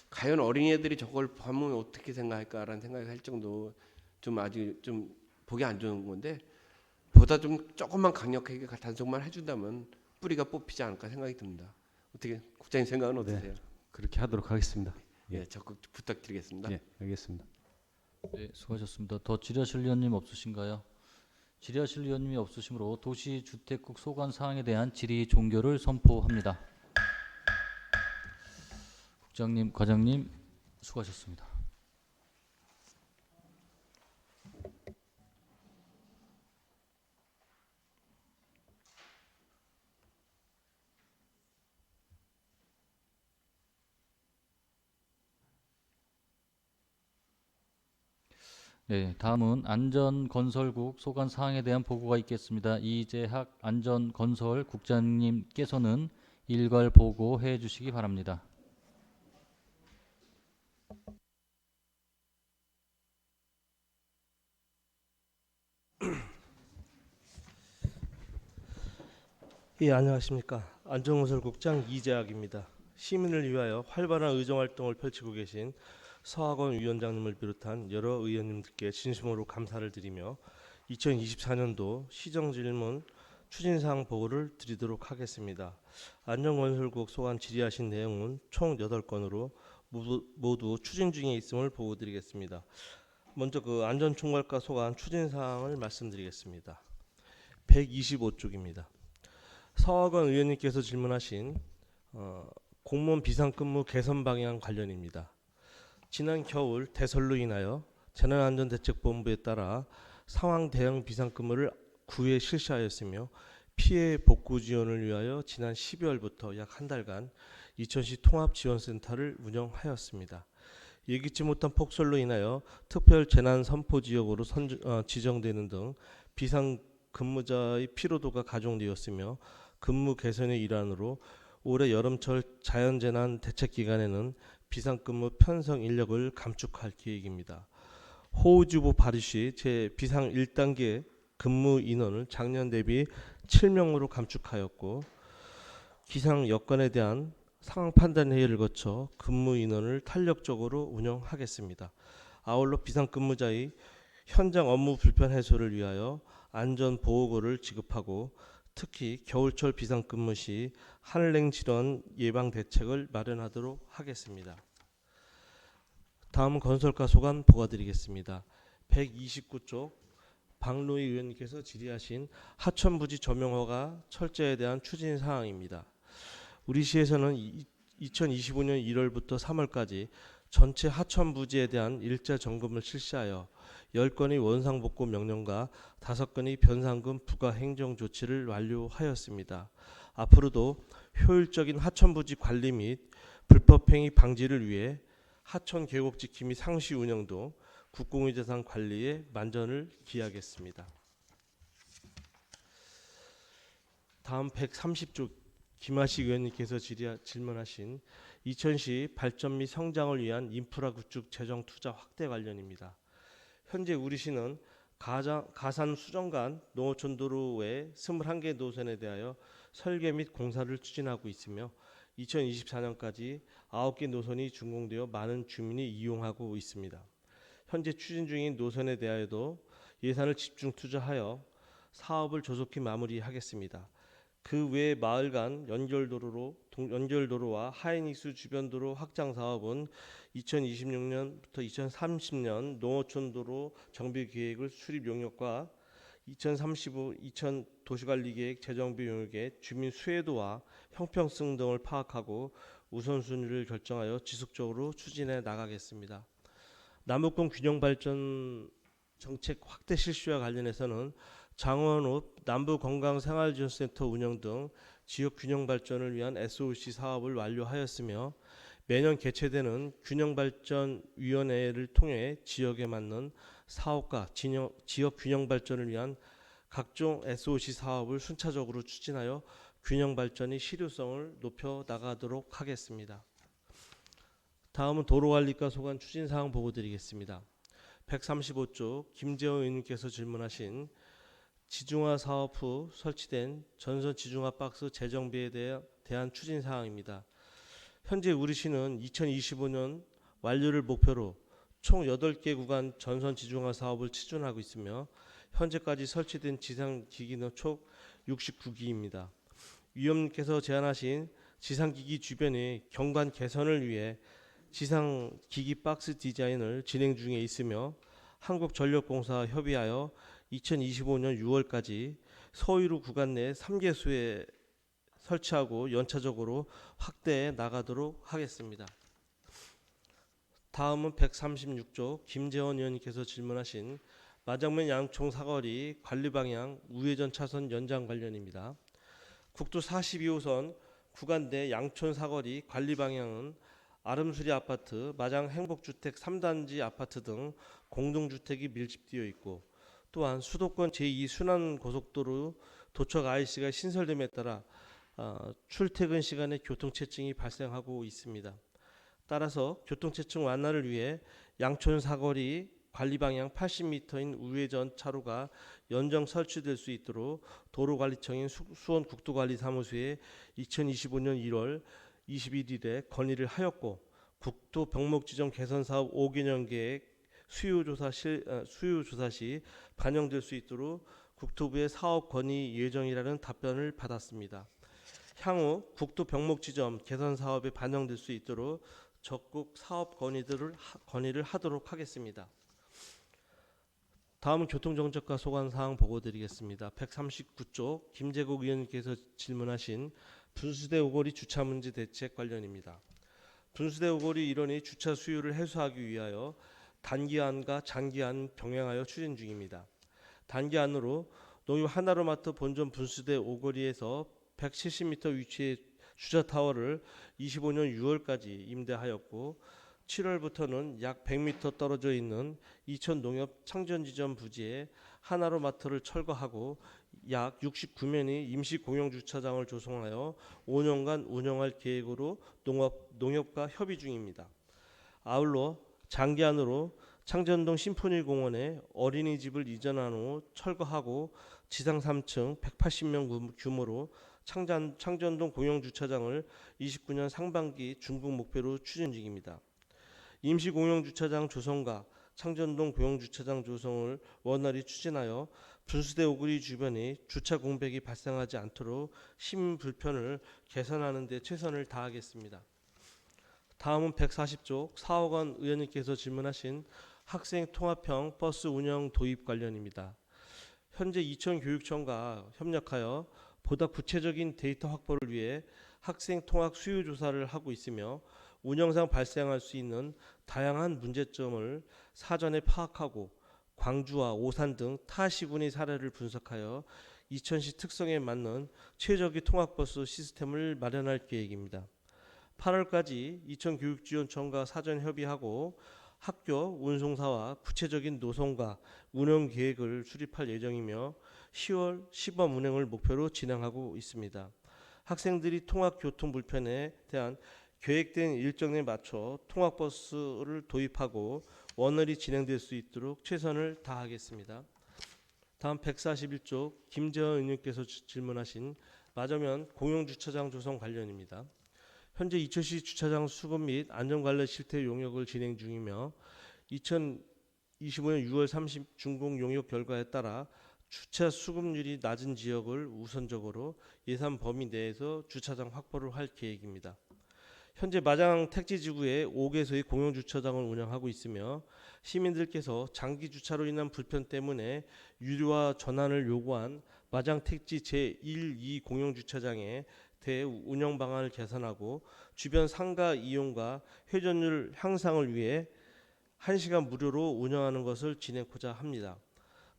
과연 어린이들이 저걸 보면 어떻게 생각할까라는 생각이 할 정도 좀 아주 좀 보기 안 좋은 건데 보다 좀 조금만 강력하게 단속만 해준다면 뿌리가 뽑히지 않을까 생각이 듭니다. 어떻게 국장님 생각은 어떠세요? 그렇게 하도록 하겠습니다. 예, 적극 부탁드리겠습니다. 예, 알겠습니다. 네, 수고하셨습니다. 더 질의하실 의원님 없으신가요? 질의하실 의원님이 없으시므로 도시주택국 소관 사항에 대한 질의 종결을 선포합니다. 국장님, 과장님 수고하셨습니다. 네, 다음은 안전건설국 소관 사항에 대한 보고가 있겠습니다. 이재학 안전건설 국장님께서는 일괄 보고해 주시기 바랍니다. 예, 안녕하십니까. 안전건설국장 이재학입니다. 시민을 위하여 활발한 의정활동을 펼치고 계신 서학원 위원장님을 비롯한 여러 의원님들께 진심으로 감사를 드리며 2024년도 시정질문 추진사항 보고를 드리도록 하겠습니다. 안전건설국 소관 질의하신 내용은 총 8건으로 모두 추진 중에 있음을 보고드리겠습니다. 먼저 그 안전총괄과 소관 추진사항을 말씀드리겠습니다. 125쪽입니다. 서학원 의원님께서 질문하신 공무원 비상근무 개선 방향 관련입니다. 지난 겨울 대설로 인하여 재난안전대책본부에 따라 상황 대응 비상근무를 9회 실시하였으며 피해 복구 지원을 위하여 지난 12월부터 약 한 달간 이천시 통합지원센터를 운영하였습니다. 예기치 못한 폭설로 인하여 특별 재난 선포 지역으로 지정되는 등 비상근무자의 피로도가 가중되었으며 근무 개선의 일환으로 올해 여름철 자연재난 대책 기간에는 비상근무 편성 인력을 감축할 계획입니다. 호우주부 발휘 시 비상 1단계 근무 인원을 작년 대비 7명으로 감축하였고 기상 여건에 대한 상황 판단 회의를 거쳐 근무 인원을 탄력적으로 운영하겠습니다. 아울러 비상근무자의 현장 업무 불편 해소를 위하여 안전 보호구를 지급하고 특히 겨울철 비상근무 시 한랭 질환 예방 대책을 마련하도록 하겠습니다. 다음은 건설가 소관 보고드리겠습니다. 129쪽 박노희 의원님께서 질의하신 하천부지 조명허가 철저에 대한 추진 사항입니다. 우리 시에서는 2025년 1월부터 3월까지 전체 하천부지에 대한 일자 점검을 실시하여 10건의 원상복구 명령과 5건의 변상금 부과 행정 조치를 완료하였습니다. 앞으로도 효율적인 하천부지 관리 및 불법행위 방지를 위해 하천 계곡 지킴 및 상시 운영도 국공의 재산 관리에 만전을 기하겠습니다. 다음 130조 김하식 의원님께서 질문하신 이천시 발전 및 성장을 위한 인프라 구축 재정 투자 확대 관련입니다. 현재 우리시는 가산 수정간 농어촌 도로 외 21개 노선에 대하여 설계 및 공사를 추진하고 있으며 2024년까지 9개 노선이 준공되어 많은 주민이 이용하고 있습니다. 현재 추진 중인 노선에 대하여도 예산을 집중 투자하여 사업을 조속히 마무리하겠습니다. 그 외 마을 간 연결도로와 하이닉스 주변도로 확장 사업은 2026년부터 2030년 농어촌도로 정비 계획을 수립 용역과 2035 2000 도시관리계획 재정비 용역의 주민 수혜도와 형평성 등을 파악하고 우선순위를 결정하여 지속적으로 추진해 나가겠습니다. 남북권 균형발전 정책 확대 실시와 관련해서는 장원읍 남부건강생활지원센터 운영 등 지역 균형발전을 위한 SOC 사업을 완료하였으며 매년 개최되는 균형발전위원회를 통해 지역에 맞는 사업과 지역 균형발전을 위한 각종 SOC 사업을 순차적으로 추진하여 균형발전의 실효성을 높여 나가도록 하겠습니다. 다음은 도로관리과 소관 추진사항 보고드리겠습니다. 135조 김재원 의원님께서 질문하신 지중화 사업 후 설치된 전선 지중화 박스 재정비에 대한 추진사항입니다. 현재 우리시는 2025년 완료를 목표로 총 8개 구간 전선 지중화 사업을 추진하고 있으며 현재까지 설치된 지상기기는 총 69기입니다. 위원님께서 제안하신 지상기기 주변의 경관 개선을 위해 지상기기 박스 디자인을 진행 중에 있으며 한국전력공사와 협의하여 2025년 6월까지 서해로 구간 내 3개소에 설치하고 연차적으로 확대해 나가도록 하겠습니다. 다음은 136조 김재원 의원님께서 질문하신 마장면 양총 사거리 관리방향 우회전 차선 연장 관련입니다. 국도 42호선 구간 내 양촌 사거리 관리방향은 아름수리 아파트, 마장 행복주택 3단지 아파트 등 공동주택이 밀집되어 있고 또한 수도권 제2순환고속도로 도척 IC가 신설됨에 따라 출퇴근 시간에 교통체증이 발생하고 있습니다. 따라서 교통체증 완화를 위해 양촌 사거리 관리방향 80m인 우회전 차로가 연장 설치될 수 있도록 도로관리청인 수원국도관리사무소에 2025년 1월 21일에 건의를 하였고 국토 병목지정 개선사업 5개년 계획 수요조사 시 반영될 수 있도록 국토부의 사업 건의 예정이라는 답변을 받았습니다. 향후 국토 병목지점 개선 사업에 반영될 수 있도록 적극 사업 건의를 하도록 하겠습니다. 다음은 교통정책과 소관사항 보고드리겠습니다. 139조 김재국 의원님께서 질문하신 분수대 오거리 주차 문제 대책 관련입니다. 분수대 오거리 일원의 주차 수요를 해소하기 위하여 단기안과 장기안 병행하여 추진 중입니다. 단기안으로 농협 하나로마트 본점 분수대 오거리에서 170m 위치의 주차타워를 25년 6월까지 임대하였고 7월부터는 약 100m 떨어져 있는 이천 농협 창전지점 부지에 하나로마트를 철거하고 약 69면의 임시 공영주차장을 조성하여 5년간 운영할 계획으로 농협과 협의 중입니다. 아울러 장기안으로 창전동 심포니공원에 어린이집을 이전한 후 철거하고 지상 3층 180명 규모로 창전동 공영주차장을 29년 상반기 준공 목표로 추진 중입니다. 임시 공영주차장 조성과 창전동 공영주차장 조성을 원활히 추진하여 분수대 오구리 주변에 주차 공백이 발생하지 않도록 시민 불편을 개선하는 데 최선을 다하겠습니다. 다음은 140쪽 4억 원 의원님께서 질문하신 학생 통합형 버스 운영 도입 관련입니다. 현재 이천교육청과 협력하여 보다 구체적인 데이터 확보를 위해 학생 통학 수요 조사를 하고 있으며 운영상 발생할 수 있는 다양한 문제점을 사전에 파악하고 광주와 오산 등 타 시군의 사례를 분석하여 이천시 특성에 맞는 최적의 통학버스 시스템을 마련할 계획입니다. 8월까지 이천교육지원청과 사전 협의하고 학교 운송사와 구체적인 노선과 운영 계획을 수립할 예정이며 10월 시범 운행을 목표로 진행하고 있습니다. 학생들이 통학 교통 불편에 대한 계획된 일정에 맞춰 통학버스를 도입하고 원활히 진행될 수 있도록 최선을 다하겠습니다. 다음 141쪽 김재원 의원님께서 질문하신 맞으면 공용주차장 조성 관련입니다. 현재 이천시 주차장 수급 및 안전관리 실태 용역을 진행 중이며 2025년 6월 30 준공 용역 결과에 따라 주차 수급률이 낮은 지역을 우선적으로 예산 범위 내에서 주차장 확보를 할 계획입니다. 현재 마장 택지지구에 5개소의 공용주차장을 운영하고 있으며 시민들께서 장기 주차로 인한 불편 때문에 유료화 전환을 요구한 마장 택지 제1, 2 공용주차장의 대해 운영 방안을 개선하고 주변 상가 이용과 회전율 향상을 위해 1시간 무료로 운영하는 것을 진행하고자 합니다.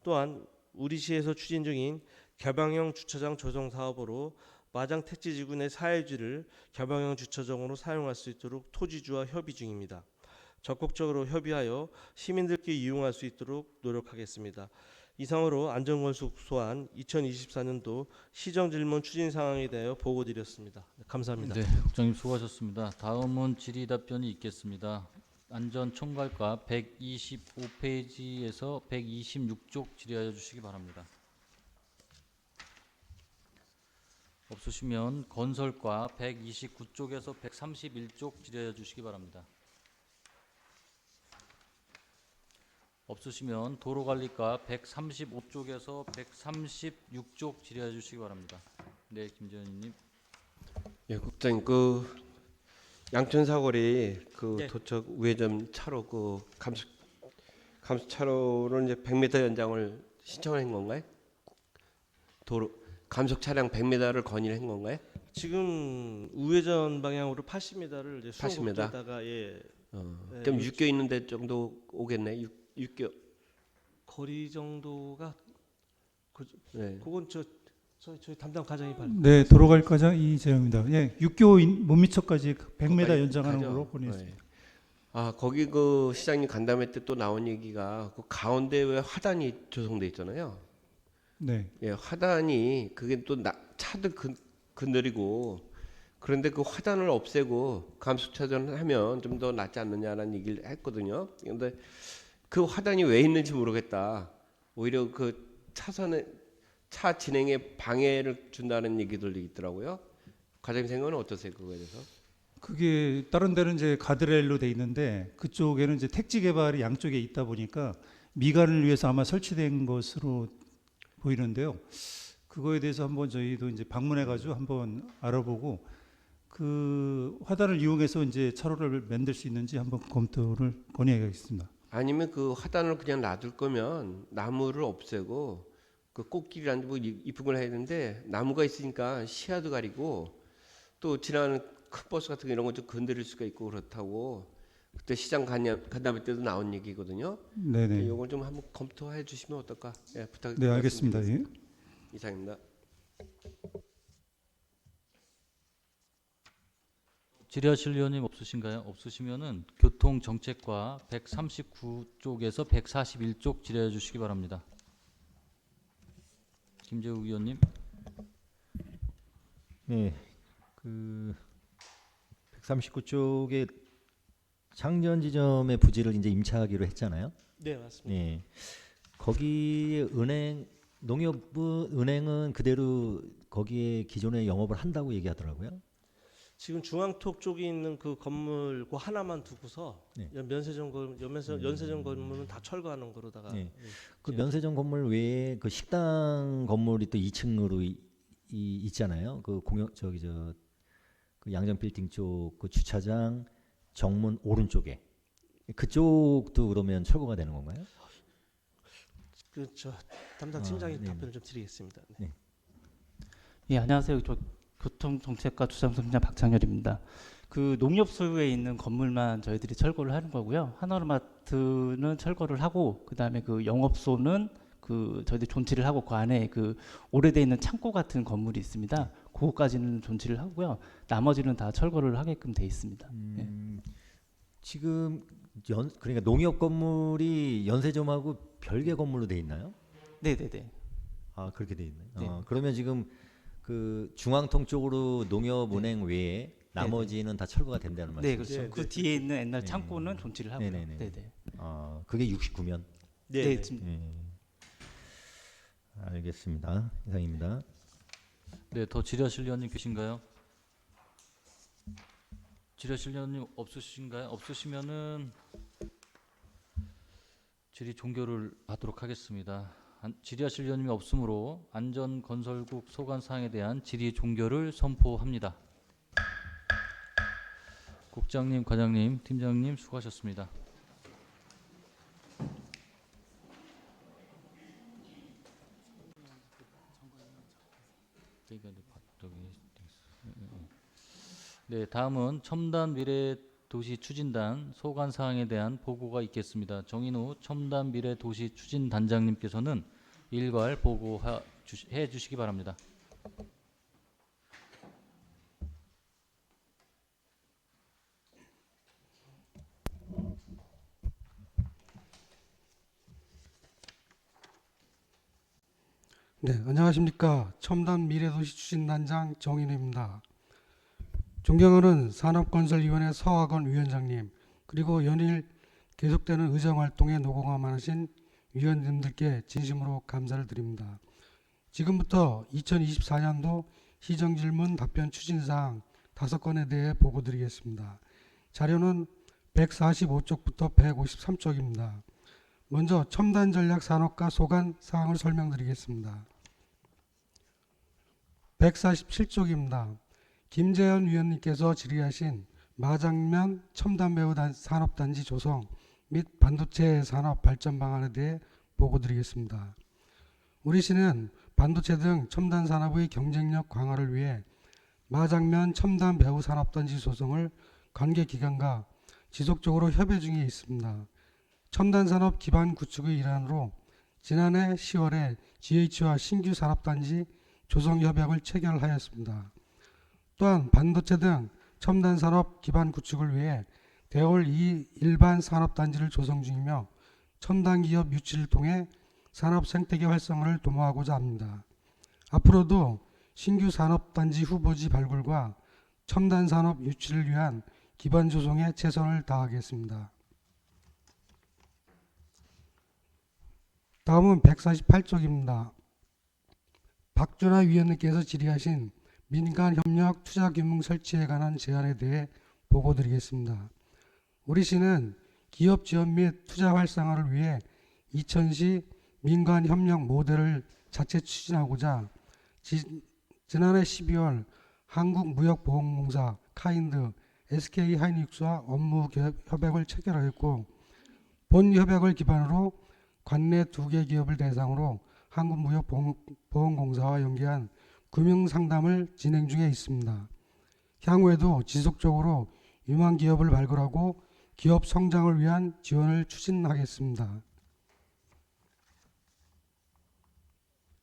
또한 우리 시에서 추진 중인 개방형 주차장 조성 사업으로 마장 택지지구 내 사회지를 개방형 주차장으로 사용할 수 있도록 토지주와 협의 중입니다. 적극적으로 협의하여 시민들께 이용할 수 있도록 노력하겠습니다. 이상으로 안전건축 소안 2024년도 시정질문 추진 상황에 대하여 보고드렸습니다. 감사합니다. 네, 국장님 수고하셨습니다. 다음은 질의답변이 있겠습니다. 안전총괄과 125페이지에서 126쪽 질의하여 주시기 바랍니다. 없으시면 건설과 129쪽에서 131쪽 질의하여 주시기 바랍니다. 없으시면 도로관리과 135쪽에서 136쪽 질의해 주시기 바랍니다. 네, 김재현님. 예, 국장님 그 양천 사거리 그 네. 도척 우회전 차로 그 감속 차로로 이제 100m 연장을 신청한 건가요? 도로 감속 차량 100m를 건의를 한 건가요? 지금 우회전 방향으로 80m를 이제 80m? 수도꼭지에다가 예, 좀 육교 있는 데 정도 오겠네. 육교. 거리 정도가 네. 그건 저희 담당 과장이 네, 도로관리과장 이재영입니다. 예, 6교 못미터까지 100m 연장하는 가죠. 걸로 보냈습니다. 네. 아 거기 그 시장님 간담회 때 또 나온 얘기가 그 가운데 왜 화단이 조성돼 있잖아요. 네, 예, 화단이 그게 또 차도 그늘이고 그런데 그 화단을 없애고 감속차선을 하면 좀 더 낫지 않느냐라는 얘기를 했거든요. 그런데 그 화단이 왜 있는지 모르겠다. 오히려 그 차선에 차 진행에 방해를 준다는 얘기들도 있더라고요. 과장님 생각은 어떠세요 그거에 대해서? 그게 다른 데는 이제 가드레일로 돼 있는데 그쪽에는 이제 택지 개발이 양쪽에 있다 보니까 미관을 위해서 아마 설치된 것으로 보이는데요. 그거에 대해서 한번 저희도 이제 방문해 가지고 한번 알아보고 그 화단을 이용해서 이제 차로를 만들 수 있는지 한번 검토를 건의하겠습니다. 아니면 그 화단을 그냥 놔둘 거면 나무를 없애고 그 꽃길이라는 뭐 이쁜 걸 해야 되는데 나무가 있으니까 시야도 가리고 또 지나가는 큰 버스 같은 거 이런 거 좀 건드릴 수가 있고 그렇다고 그때 시장 간담회 때도 나온 얘기거든요. 네네. 이걸 좀 한번 검토해 주시면 어떨까? 예, 부탁드립니다. 네, 알겠습니다. 예. 이상입니다. 질의하실 의원님 없으신가요? 없으시면은 교통정책과 139쪽에서 141쪽 질의해 주시기 바랍니다. 김재욱 의원님. 네, 그 139쪽에 창전 지점의 부지를 이제 임차하기로 했잖아요. 네, 맞습니다. 네, 거기에 농협은행은 그대로 거기에 기존에 영업을 한다고 얘기하더라고요. 지금 중앙톡 쪽에 있는 그 건물 그 하나만 두고서 네. 연세정 건물은 다 철거하는 거로다가 네. 그 면세점 건물 외에 그 식당 건물이 또 2층으로 있잖아요. 그 그 양정 빌딩 쪽 그 주차장 정문 오른쪽에 그쪽도 그러면 철거가 되는 건가요? 저 담당 팀장님 네. 답변을 좀 드리겠습니다. 네. 예, 안녕하세요. 저 교통정책과 주장선장 박창렬입니다. 그 농협소유에 있는 건물만 저희들이 철거를 하는 거고요. 하나로마트는 철거를 하고 그다음에 그 영업소는 그 저희들이 존치를 하고 그 안에 그 오래돼 있는 창고 같은 건물이 있습니다. 그거까지는 존치를 하고요. 나머지는 다 철거를 하게끔 돼 있습니다. 예. 지금 그러니까 농협 건물이 연세점하고 별개 건물로 돼 있나요? 네네네. 아 그렇게 돼 있나요? 네. 그러면 지금 그 중앙통 쪽으로 농협은행 외에 나머지는 다 철거가 된다는 말씀이죠? 네, 그렇죠. 그 뒤에 있는 옛날 창고는 존치를 하고요. 네네네. 네네. 그게 69면? 네, 지금 알겠습니다. 이상입니다. 네, 더 질의하실 의원님 계신가요? 질의하실 의원님 없으신가요? 없으시면은 질의 종결을 하도록 하겠습니다. 질의하실 의원님이 없으므로 안전건설국 소관사항에 대한 질의 종결을 선포합니다. 국장님, 과장님, 팀장님 수고하셨습니다. 네, 다음은 첨단 미래 도시 추진단 소관 사항에 대한 보고가 있겠습니다. 정인우 첨단 미래 도시 추진 단장님께서는 일괄 보고해 주시기 바랍니다. 네, 안녕하십니까. 첨단 미래도시 추진단장 정인우입니다. 존경하는 산업건설위원회 서학원 위원장님, 그리고 연일 계속되는 의정활동에 노고가 위원님들께 진심으로 감사를 드립니다. 지금부터 2024년도 시정질문 답변 추진사항 5건에 대해 보고드리겠습니다. 자료는 145쪽부터 153쪽입니다. 먼저 첨단전략 산업과 소관 사항을 설명드리겠습니다. 147쪽입니다. 김재현 위원님께서 질의하신 마장면 첨단배우 산업단지 조성 및 반도체 산업 발전 방안에 대해 보고드리겠습니다. 우리 시는 반도체 등 첨단 산업의 경쟁력 강화를 위해 마장면 첨단배우 산업단지 조성을 관계기관과 지속적으로 협의 중에 있습니다. 첨단산업 기반 구축의 일환으로 지난해 10월에 GH와 신규 산업단지 조성 협약을 체결하였습니다. 또한 반도체 등 첨단산업 기반 구축을 위해 대월 2 일반 산업단지를 조성 중이며 첨단기업 유치를 통해 산업 생태계 활성화를 도모하고자 합니다. 앞으로도 신규 산업단지 후보지 발굴과 첨단산업 유치를 위한 기반 조성에 최선을 다하겠습니다. 다음은 148쪽입니다. 박준하 위원님께서 질의하신 민간협력 투자규모 설치에 관한 제안에 대해 보고드리겠습니다. 우리 시는 기업 지원 및 투자 활성화를 위해 이천시 민간협력 모델을 자체 추진하고자 지난해 12월 한국무역보험공사, 카인드, SK하이닉스와 업무 협약을 체결하였고 본 협약을 기반으로 관내 2개 기업을 대상으로 한국무역보험공사와 연계한 금융상담을 진행 중에 있습니다. 향후에도 지속적으로 유망 기업을 발굴하고 기업 성장을 위한 지원을 추진하겠습니다.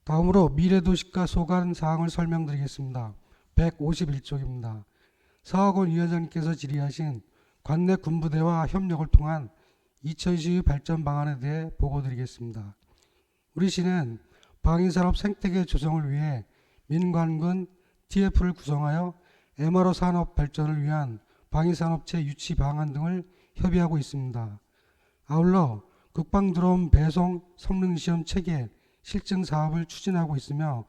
다음으로 미래도시과 소관 사항을 설명드리겠습니다. 151쪽입니다. 서학원 위원장님께서 질의하신 관내 군부대와 협력을 통한 이천시의 발전 방안에 대해 보고드리겠습니다. 우리 시는 방위산업 생태계 조성을 위해 민관군 TF를 구성하여 MRO 산업 발전을 위한 방위산업체 유치 방안 등을 협의하고 있습니다. 아울러 국방드론 배송 성능시험 체계 실증 사업을 추진하고 있으며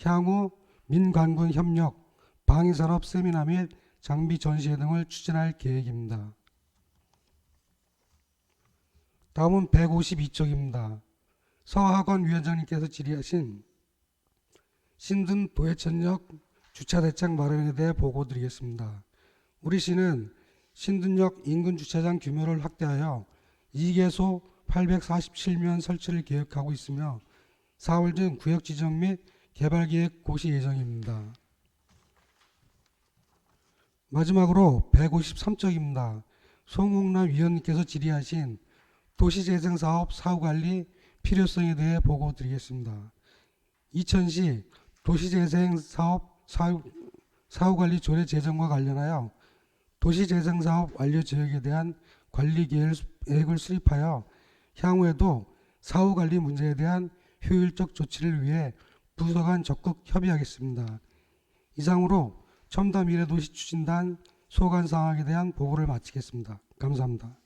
향후 민관군 협력 방위산업 세미나 및 장비 전시회 등을 추진할 계획입니다. 다음은 152쪽입니다. 서학원 위원장님께서 질의하신 신든 도해천역 주차 대책 마련에 대해 보고 드리겠습니다. 우리 시는 신든역 인근 주차장 규모를 확대하여 2개소 847면 설치를 계획하고 있으며 4월 중 구역 지정 및 개발 계획 고시 예정입니다. 마지막으로 153쪽입니다. 송홍남 위원님께서 질의하신 도시재생사업 사후관리 필요성에 대해 보고 드리겠습니다. 이천시 도시재생사업 사후관리 조례 제정과 관련하여 도시재생사업 완료 지역에 대한 관리 계획을 수립하여 향후에도 사후관리 문제에 대한 효율적 조치를 위해 부서 간 적극 협의하겠습니다. 이상으로 첨단미래도시 추진단 소관 사항에 대한 보고를 마치겠습니다. 감사합니다.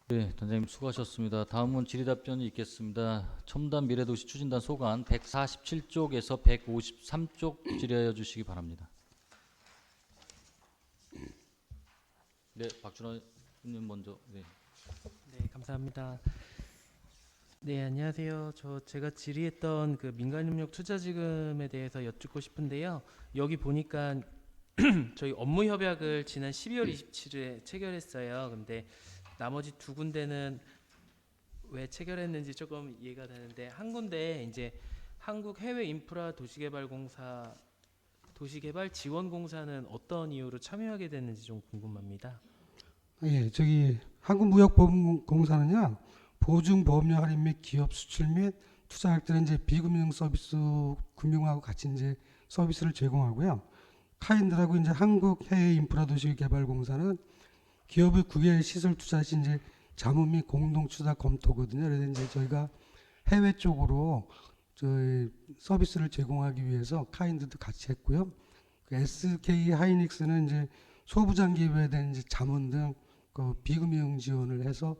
네, 단장님 수고하셨습니다. 다음은 질의답변이 있겠습니다. 첨단 미래도시 추진단 소관 147쪽에서 153쪽 질의하여 주시기 바랍니다. 네, 박준호 의원님 먼저. 네. 네, 감사합니다. 네, 안녕하세요. 제가 질의했던 그 민간협력 투자지금에 대해서 여쭙고 싶은데요. 여기 보니까 저희 업무 협약을 지난 12월 27일에 체결했어요. 근데 나머지 두 군데는 왜 체결했는지 조금 이해가 되는데, 한 군데 이제 한국해외인프라 도시개발공사 도시개발지원공사는 어떤 이유로 참여하게 됐는지 좀 궁금합니다. 예, 저기 한국무역보험공사는요, 보증보험료 할인 및 기업 수출 및 투자학들은 이제 비금융 서비스 금융하고 같이 이제 서비스를 제공하고요. 카인드라고 이제 한국해외인프라도시개발공사는 기업의 국외 시설 투자 시 이제 자문 및 공동 투자 검토거든요. 그래서 이제 저희가 해외 쪽으로 저희 서비스를 제공하기 위해서 카인드도 같이 했고요. 그 SK 하이닉스는 이제 소부장 기업에 대한 이제 자문 등 그 비금융 지원을 해서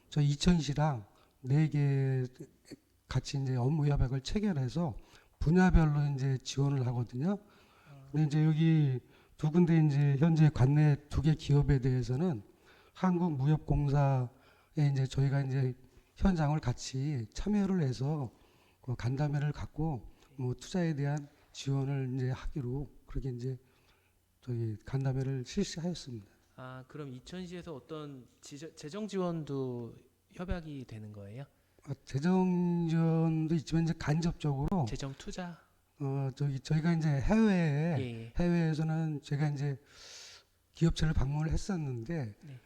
저희 이천시랑 4개 같이 이제 업무 협약을 체결해서 분야별로 이제 지원을 하거든요. 근데 이제 여기 두 군데 이제 현재 관내 2개 기업에 대해서는 한국무역공사에 이제 저희가 이제 현장을 같이 참여를 해서 그 간담회를 갖고 뭐 투자에 대한 지원을 이제 하기로 그렇게 이제 저희 간담회를 실시하였습니다. 아, 그럼 이천시에서 어떤 재정 지원도 협약이 되는 거예요? 재정 지원도 있지만 이제 간접적으로 재정 투자. 저희가 이제 해외에서는 제가 이제 기업체를 방문을 했었는데 네.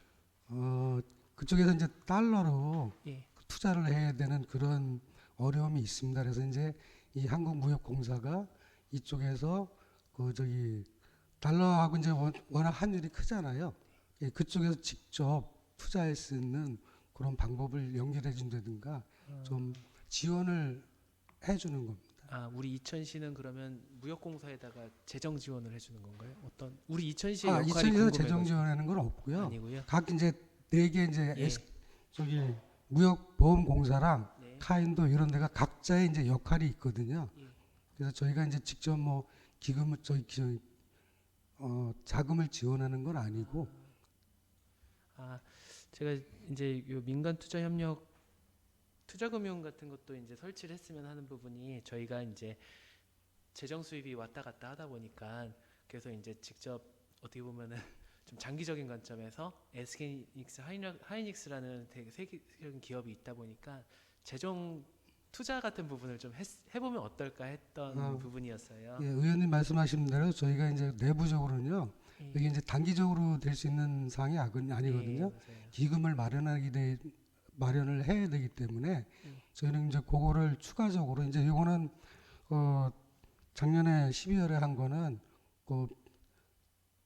그쪽에서 이제 달러로 예. 투자를 해야 되는 그런 어려움이 있습니다. 그래서 이제 이 한국무역공사가 이쪽에서 그 저기 달러하고 이제 워낙 환율이 크잖아요. 예, 그쪽에서 직접 투자할 수 있는 그런 방법을 연결해 준다든가 좀 지원을 해주는 겁니다. 아, 우리 이천시는 그러면 무역공사에다가 재정 지원을 해주는 건가요? 어떤 우리 이천시의 역할이 이천시에서 재정 지원하는 건 없고요. 아니고요. 각 이제 4개 이제 예. 저기 무역보험공사랑 네. 카인도 이런 데가 각자의 이제 역할이 있거든요. 예. 그래서 저희가 이제 직접 뭐 기금을 자금을 지원하는 건 아니고. 아, 제가 이제 요 민간 투자 협력 투자금융 같은 것도 이제 설치를 했으면 하는 부분이 저희가 이제 재정 수입이 왔다 갔다 하다 보니까 그래서 이제 직접 어떻게 보면은 좀 장기적인 관점에서 SK이닉스 하이닉스라는 되게 세계적인 기업이 있다 보니까 재정 투자 같은 부분을 좀 해보면 어떨까 했던 부분이었어요. 예, 의원님 말씀하신 대로 저희가 이제 내부적으로는요. 예. 이게 이제 단기적으로 될 수 있는 사항이 아니거든요. 예, 기금을 마련을 해야 되기 때문에 저희는 이제 그거를 추가적으로 이제 이거는 작년에 12월에 한 거는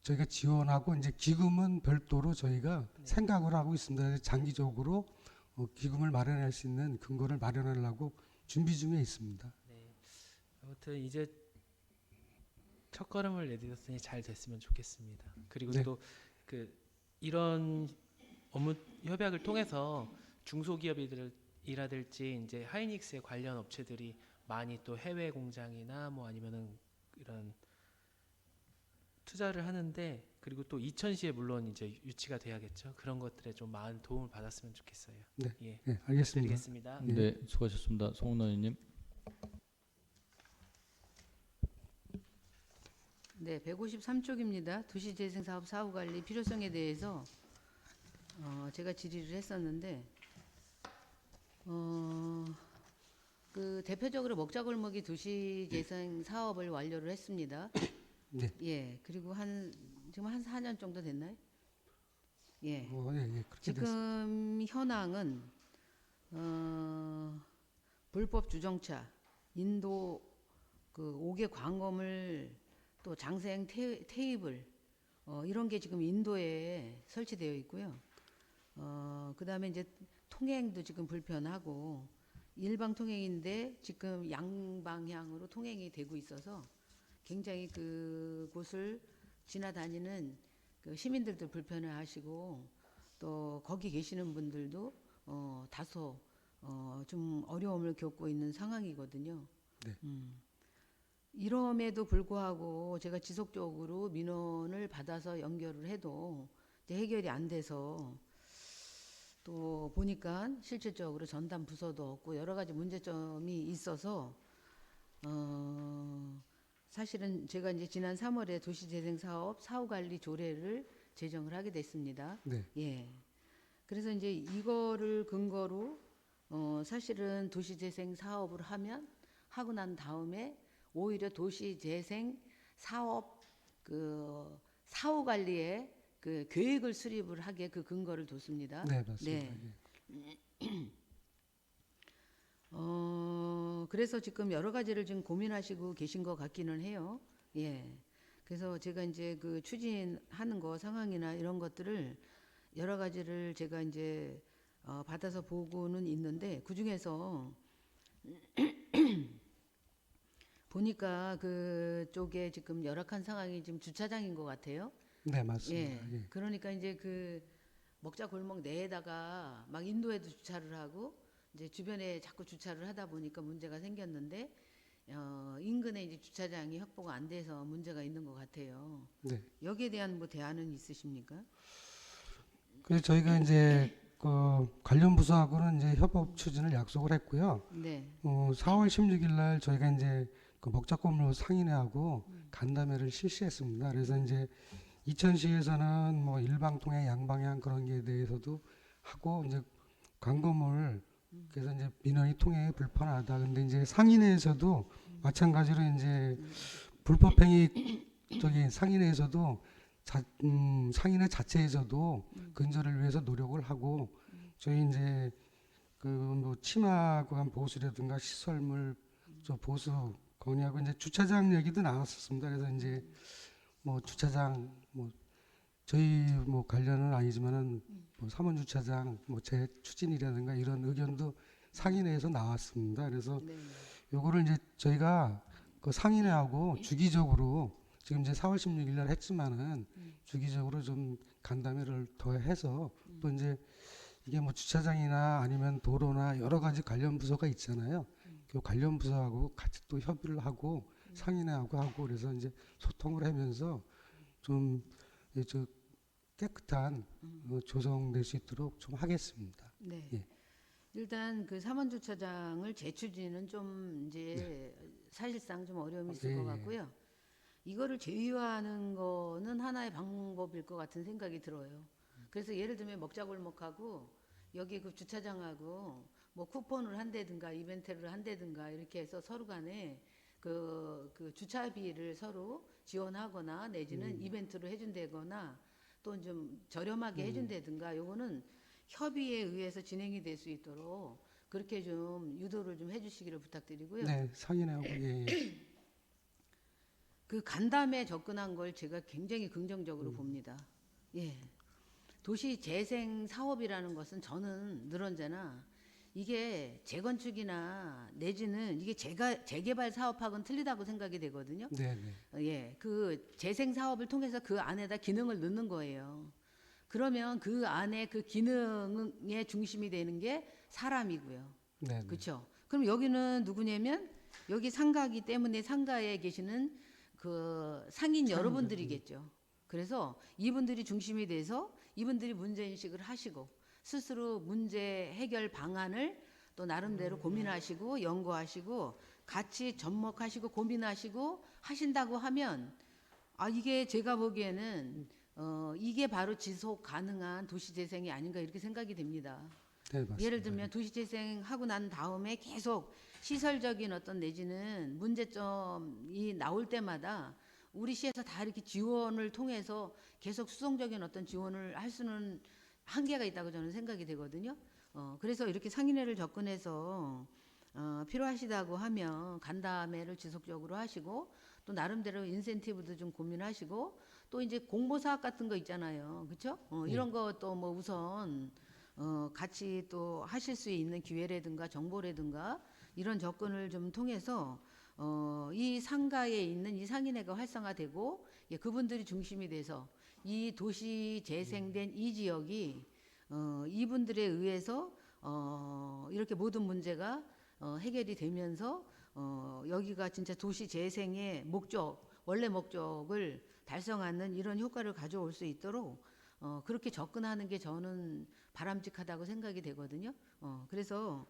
저희가 지원하고 이제 기금은 별도로 저희가 생각을 하고 있습니다. 장기적으로 기금을 마련할 수 있는 근거를 마련하려고 준비 중에 있습니다. 네. 아무튼 이제 첫 걸음을 내딛었으니 잘 됐으면 좋겠습니다. 그리고 네. 또 그 이런 업무 협약을 통해서 중소기업이라든지 이제 하이닉스의 관련 업체들이 많이 또 해외 공장이나 뭐 아니면은 이런 투자를 하는데 그리고 또 이천시에 물론 이제 유치가 돼야겠죠. 그런 것들에 좀 많은 도움을 받았으면 좋겠어요. 네, 예, 네, 알겠습니다. 드리겠습니다. 예. 네, 수고하셨습니다. 송은원 의원님. 네, 153쪽입니다. 도시재생사업 사후관리 필요성에 대해서 제가 질의를 했었는데 그 대표적으로 먹자골목이 도시재생 사업을 완료를 했습니다. 네. 예, 그리고 지금 한 4년 정도 됐나요? 예. 예, 그렇게 지금 현황은 불법 주정차, 인도 그 5개 광검을 또 장생 테이블 이런 게 지금 인도에 설치되어 있고요. 그다음에 이제 통행도 지금 불편하고 일방 통행인데 지금 양방향으로 통행이 되고 있어서 굉장히 그곳을 지나다니는 그 시민들도 불편해하시고 또 거기 계시는 분들도 다소 좀 어려움을 겪고 있는 상황이거든요. 네. 이럼에도 불구하고 제가 지속적으로 민원을 받아서 연결을 해도 이제 해결이 안 돼서 또 보니까 실질적으로 전담 부서도 없고 여러 가지 문제점이 있어서 사실은 제가 이제 지난 3월에 도시재생사업 사후관리 조례를 제정을 하게 됐습니다. 네. 예. 그래서 이제 이거를 근거로 사실은 도시재생 사업을 하고 난 다음에 오히려 도시재생 사업 그 사후 관리에 그 계획을 수립을 하게 그 근거를 뒀습니다. 네, 맞습니다. 네. 그래서 지금 여러 가지를 지금 고민하시고 계신 것 같기는 해요. 예. 그래서 제가 이제 그 추진하는 거 상황이나 이런 것들을 여러 가지를 제가 이제 받아서 보고는 있는데 그 중에서 보니까 그쪽에 지금 열악한 상황이 지금 주차장인 것 같아요. 네, 맞습니다. 예. 예. 그러니까 이제 그 먹자 골목 내에다가 막 인도에도 주차를 하고 이제 주변에 자꾸 주차를 하다 보니까 문제가 생겼는데 인근에 이제 주차장이 확보가 안 돼서 문제가 있는 것 같아요. 네. 여기에 대한 뭐 대안은 있으십니까? 그래서 저희가 이제 그 관련 부서하고는 이제 협업 추진을 약속을 했고요. 네. 4월 16일 날 저희가 이제 그 먹자골목 상인회하고 간담회를 실시했습니다. 그래서 이제 이천시에서는 뭐 일방통행, 양방향 그런 게 대해서도 하고 이제 광고물 그래서 이제 민원이 통행이 불편하다. 근데 이제 상인회에서도 마찬가지로 이제 불법행위 저기 상인회에서도 상인회 자체에서도 근절을 위해서 노력을 하고 저희 이제 그 뭐 치마관 보수라든가 시설물 저 보수 건의하고 이제 주차장 얘기도 나왔었습니다. 그래서 이제 뭐 주차장 뭐 저희 뭐 관련은 아니지만은 뭐 삼원 주차장 뭐 재추진이라든가 이런 의견도 상인회에서 나왔습니다. 그래서 요거를 이제 저희가 그 상인회하고 주기적으로 지금 이제 4월 16일 날 했지만은 주기적으로 좀 간담회를 더 해서 또 이제 이게 뭐 주차장이나 아니면 도로나 여러 가지 관련 부서가 있잖아요. 그 관련 부서하고 같이 또 협의를 하고 상인회하고 하고 그래서 이제 소통을 하면서 좀 저 깨끗한 조성될 수 있도록 좀 하겠습니다. 네. 예. 일단 그 삼원 주차장을 재추진은 좀 이제 사실상 좀 어려움이 있을 것 같고요. 이거를 제휴하는 거는 하나의 방법일 것 같은 생각이 들어요. 그래서 예를 들면 먹자골목하고 여기 그 주차장하고 뭐 쿠폰을 한다든가 이벤트를 한다든가 이렇게 해서 서로 간에 그 주차비를 서로 지원하거나 내지는 이벤트로 해준다거나 또 좀 저렴하게 해준다든가 요거는 협의에 의해서 진행이 될 수 있도록 그렇게 좀 유도를 좀 해주시기를 부탁드리고요. 네, 상인회하고 예. 그 간담회 접근한 걸 제가 굉장히 긍정적으로 봅니다. 예. 도시 재생 사업이라는 것은 저는 늘 언제나 이게 재건축이나 내지는 이게 재개발 사업하고는 틀리다고 생각이 되거든요. 네, 네. 예. 그 재생 사업을 통해서 그 안에다 기능을 넣는 거예요. 그러면 그 안에 그 기능의 중심이 되는 게 사람이고요. 네, 네. 그렇죠? 그럼 여기는 누구냐면 여기 상가기 때문에 상가에 계시는 그 상인 여러분들이겠죠. 그래서 이분들이 중심이 돼서 이분들이 문제 인식을 하시고 스스로 문제 해결 방안을 또 나름대로 고민하시고 연구하시고 같이 접목하시고 고민하시고 하신다고 하면 이게 제가 보기에는 이게 바로 지속 가능한 도시 재생이 아닌가 이렇게 생각이 됩니다. 네, 맞습니다. 예를 들면 도시 재생하고 난 다음에 계속 시설적인 어떤 내지는 문제점이 나올 때마다 우리 시에서 다 이렇게 지원을 통해서 계속 수동적인 어떤 지원을 할 수는 한계가 있다고 저는 생각이 되거든요. 그래서 이렇게 상인회를 접근해서 필요하시다고 하면 간담회를 지속적으로 하시고 또 나름대로 인센티브도 좀 고민하시고 또 이제 공모 사업 같은 거 있잖아요. 그렇죠? 이런 것도 뭐 우선 같이 또 하실 수 있는 기회라든가 정보라든가 이런 접근을 좀 통해서 이 상가에 있는 이 상인회가 활성화되고 그분들이 중심이 돼서 이 도시 재생된 이 지역이 이분들에 의해서 이렇게 모든 문제가 해결이 되면서 여기가 진짜 도시 재생의 목적, 원래 목적을 달성하는 이런 효과를 가져올 수 있도록 그렇게 접근하는 게 저는 바람직하다고 생각이 되거든요. 그래서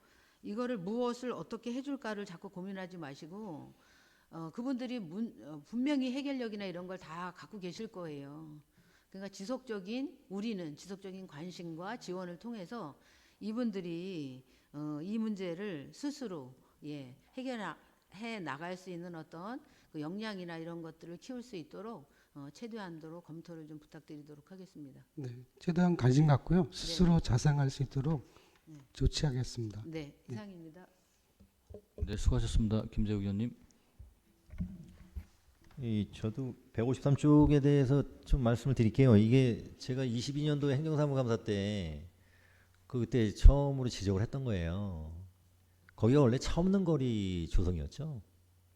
이거를 무엇을 어떻게 해줄까를 자꾸 고민하지 마시고 그분들이 분명히 해결력이나 이런 걸 다 갖고 계실 거예요. 그러니까 우리는 지속적인 관심과 지원을 통해서 이분들이 이 문제를 스스로 해결해 나갈 수 있는 어떤 그 역량이나 이런 것들을 키울 수 있도록 최대한도로 검토를 좀 부탁드리도록 하겠습니다. 네, 최대한 관심 갖고요. 스스로 자생할 수 있도록 조치하겠습니다. 네, 이상입니다. 네, 수고하셨습니다. 김재욱 의원님. 저도 153쪽에 대해서 좀 말씀을 드릴게요. 이게 제가 22년도 행정사무감사 때 그때 처음으로 지적을 했던 거예요. 거기가 원래 차 없는 거리 조성이었죠?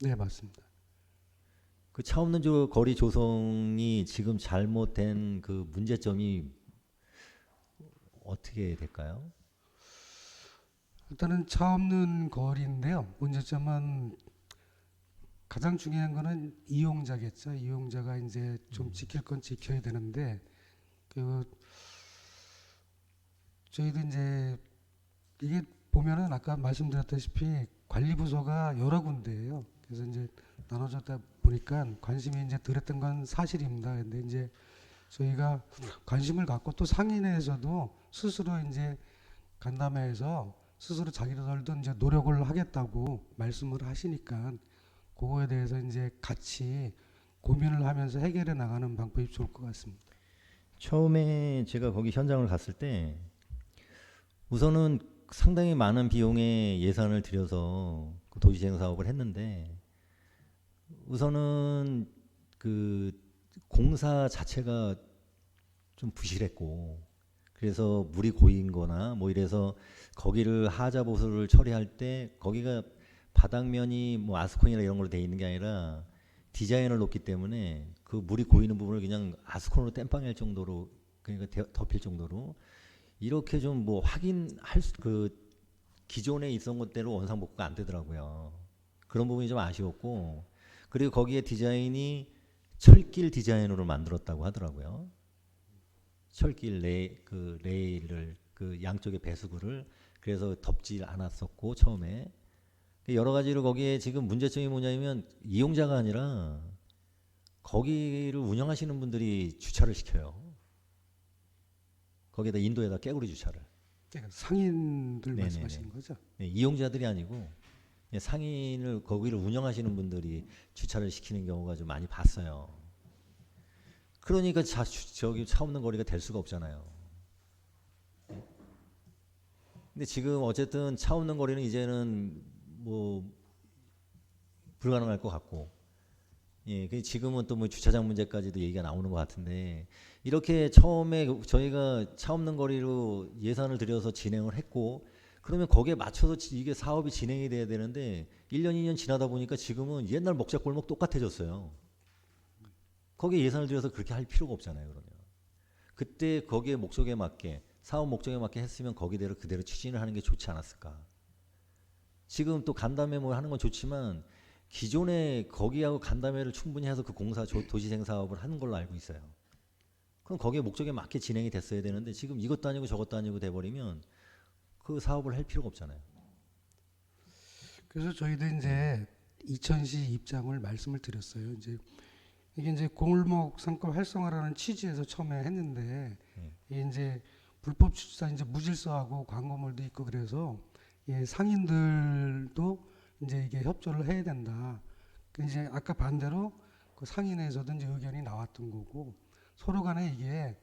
네, 맞습니다. 그 차 없는 거리 조성이 지금 잘못된 그 문제점이 어떻게 될까요? 일단은 차 없는 거리인데요. 문제점은 가장 중요한 거는 이용자겠죠. 이용자가 이제 좀 지킬 건 지켜야 되는데 저희도 이제 이게 보면은 아까 말씀드렸다시피 관리부서가 여러 군데예요. 그래서 이제 나눠졌다 보니까 관심이 이제 덜했던 건 사실입니다. 근데 이제 저희가 관심을 갖고 또 상인회에서도 스스로 이제 간담회에서 스스로 자기들도 이제 노력을 하겠다고 말씀을 하시니까 그거에 대해서 이제 같이 고민을 하면서 해결해 나가는 방법이 좋을 것 같습니다. 처음에 제가 거기 현장을 갔을 때 우선은 상당히 많은 비용의 예산을 들여서 그 도시재생 사업을 했는데 우선은 그 공사 자체가 좀 부실했고 그래서 물이 고인 거나 뭐 이래서 거기를 하자 보수를 처리할 때 거기가 바닥면이 뭐 아스콘이나 이런 걸로 돼 있는 게 아니라 디자인을 놓기 때문에 그 물이 고이는 부분을 그냥 아스콘으로 땜빵할 정도로 그러니까 덮일 정도로 이렇게 좀 뭐 확인할 그 기존에 있었던 것대로 원상복구가 안 되더라고요. 그런 부분이 좀 아쉬웠고 그리고 거기에 디자인이 철길 디자인으로 만들었다고 하더라고요. 철길 레일을 그 양쪽의 배수구를 그래서 덮지 않았었고 처음에 여러 가지로 거기에 지금 문제점이 뭐냐면 이용자가 아니라 거기를 운영하시는 분들이 주차를 시켜요. 거기에다 인도에다 깨구리 주차를. 그러니까 상인들 말씀하시는 거죠? 네, 이용자들이 아니고 상인을 거기를 운영하시는 분들이 주차를 시키는 경우가 좀 많이 봤어요. 그러니까 저기 차 없는 거리가 될 수가 없잖아요. 근데 지금 어쨌든 차 없는 거리는 이제는 뭐 불가능할 것 같고, 지금은 또 뭐 주차장 문제까지도 얘기가 나오는 것 같은데 이렇게 처음에 저희가 차 없는 거리로 예산을 들여서 진행을 했고 그러면 거기에 맞춰서 이게 사업이 진행이 돼야 되는데 1년 2년 지나다 보니까 지금은 옛날 먹자골목 똑같아졌어요. 거기에 예산을 들여서 그렇게 할 필요가 없잖아요. 그러면 그때 거기에 목적에 맞게 사업 목적에 맞게 했으면 거기대로 그대로 추진을 하는 게 좋지 않았을까. 지금 또 간담회 뭐 하는 건 좋지만 기존에 거기하고 간담회를 충분히 해서 그 공사 도시생 사업을 하는 걸로 알고 있어요. 그럼 거기에 목적에 맞게 진행이 됐어야 되는데 지금 이것도 아니고 저것도 아니고 돼버리면 그 사업을 할 필요가 없잖아요. 그래서 저희도 이제 이천시 입장을 말씀을 드렸어요. 이제 이게 이제 공울목 상권 활성화라는 취지에서 처음에 했는데 이게 이제 불법 출산 이제 무질서하고 광고물도 있고 그래서 예, 상인들도 이제 이게 협조를 해야 된다. 그 이제 아까 반대로 그 상인에서도 이제 의견이 나왔던 거고 서로 간에 이게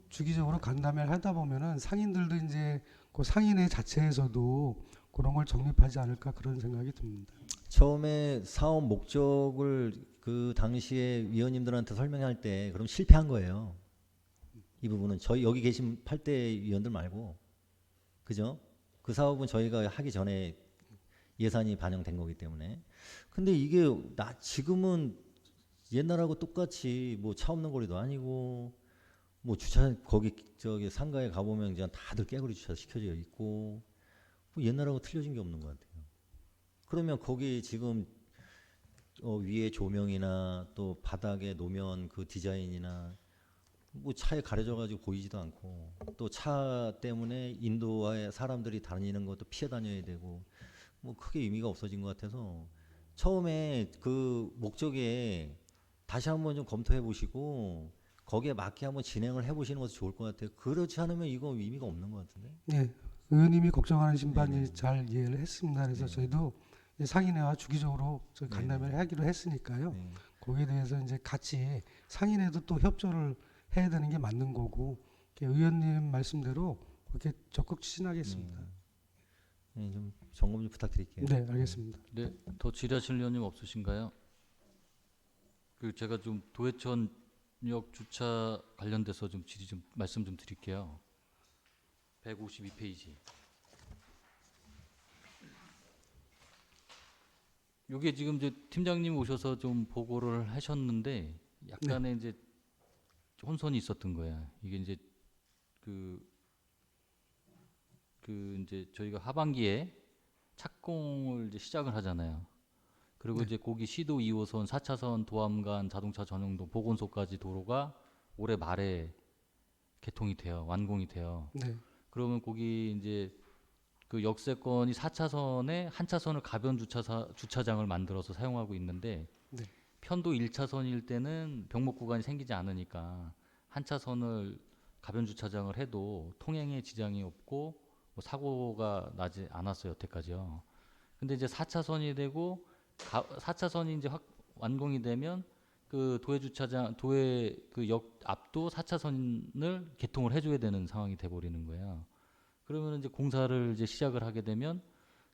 주기적으로 간담회를 하다 보면은 상인들도 이제 그 상인회 자체에서도 그런 걸 정립하지 않을까 그런 생각이 듭니다. 처음에 사업 목적을 그 당시에 위원님들한테 설명할 때 그럼 실패한 거예요. 이 부분은 저희 여기 계신 8대 위원들 말고 그죠? 그 사업은 저희가 하기 전에 예산이 반영된 거기 때문에. 근데 이게 지금은 옛날하고 똑같이 뭐 차 없는 거리도 아니고 뭐 주차 거기 저기 상가에 가보면 그냥 다들 깨구리 주차 시켜져 있고 뭐 옛날하고 틀려진 게 없는 것 같아요. 그러면 거기 지금 위에 조명이나 또 바닥에 노면 그 디자인이나 뭐 차에 가려져 가지고 보이지도 않고 또 차 때문에 인도와의 사람들이 다니는 것도 피해 다녀야 되고 뭐 크게 의미가 없어진 것 같아서 처음에 그 목적에 다시 한번 좀 검토해 보시고 거기에 맞게 한번 진행을 해 보시는 것도 좋을 것 같아요. 그렇지 않으면 이거 의미가 없는 것 같은데. 네, 의원님이 걱정하는 심반이 잘 이해를 했습니다. 그래서 저희도 상인회와 주기적으로 저희 간담회를 하기로 했으니까요. 거기에 대해서 이제 같이 상인회도 또 협조를 해야 되는 게 맞는 거고 의원님 말씀대로 그렇게 적극 추진하겠습니다. 네, 좀 점검 좀 부탁드릴게요. 네, 알겠습니다. 네, 더 질의하실 의원님 없으신가요? 그 제가 좀 도해천역 주차 관련돼서 좀 질의 좀 말씀 좀 드릴게요. 152페이지. 이게 지금 이제 팀장님 오셔서 좀 보고를 하셨는데 약간의 이제 혼선이 있었던 거야. 이게 이제 그 이제 저희가 하반기에 착공을 이제 시작을 하잖아요. 그리고 이제 거기 시도 2호선 4차선 도암간 자동차 전용도 보건소까지 도로가 올해 말에 개통이 돼요. 완공이 돼요. 네. 그러면 거기 이제 그 역세권이 4차선에 한 차선을 가변 주차장을 만들어서 사용하고 있는데 네. 편도 1차선일 때는 병목 구간이 생기지 않으니까 한 차선을 가변 주차장을 해도 통행에 지장이 없고 뭐 사고가 나지 않았어요, 여태까지요. 근데 이제 4차선이 되고 4차선이 이제 완공이 되면 그 도해 주차장 도해 그 역 앞도 4차선을 개통을 해줘야 되는 상황이 돼버리는 거예요. 그러면 이제 공사를 이제 시작을 하게 되면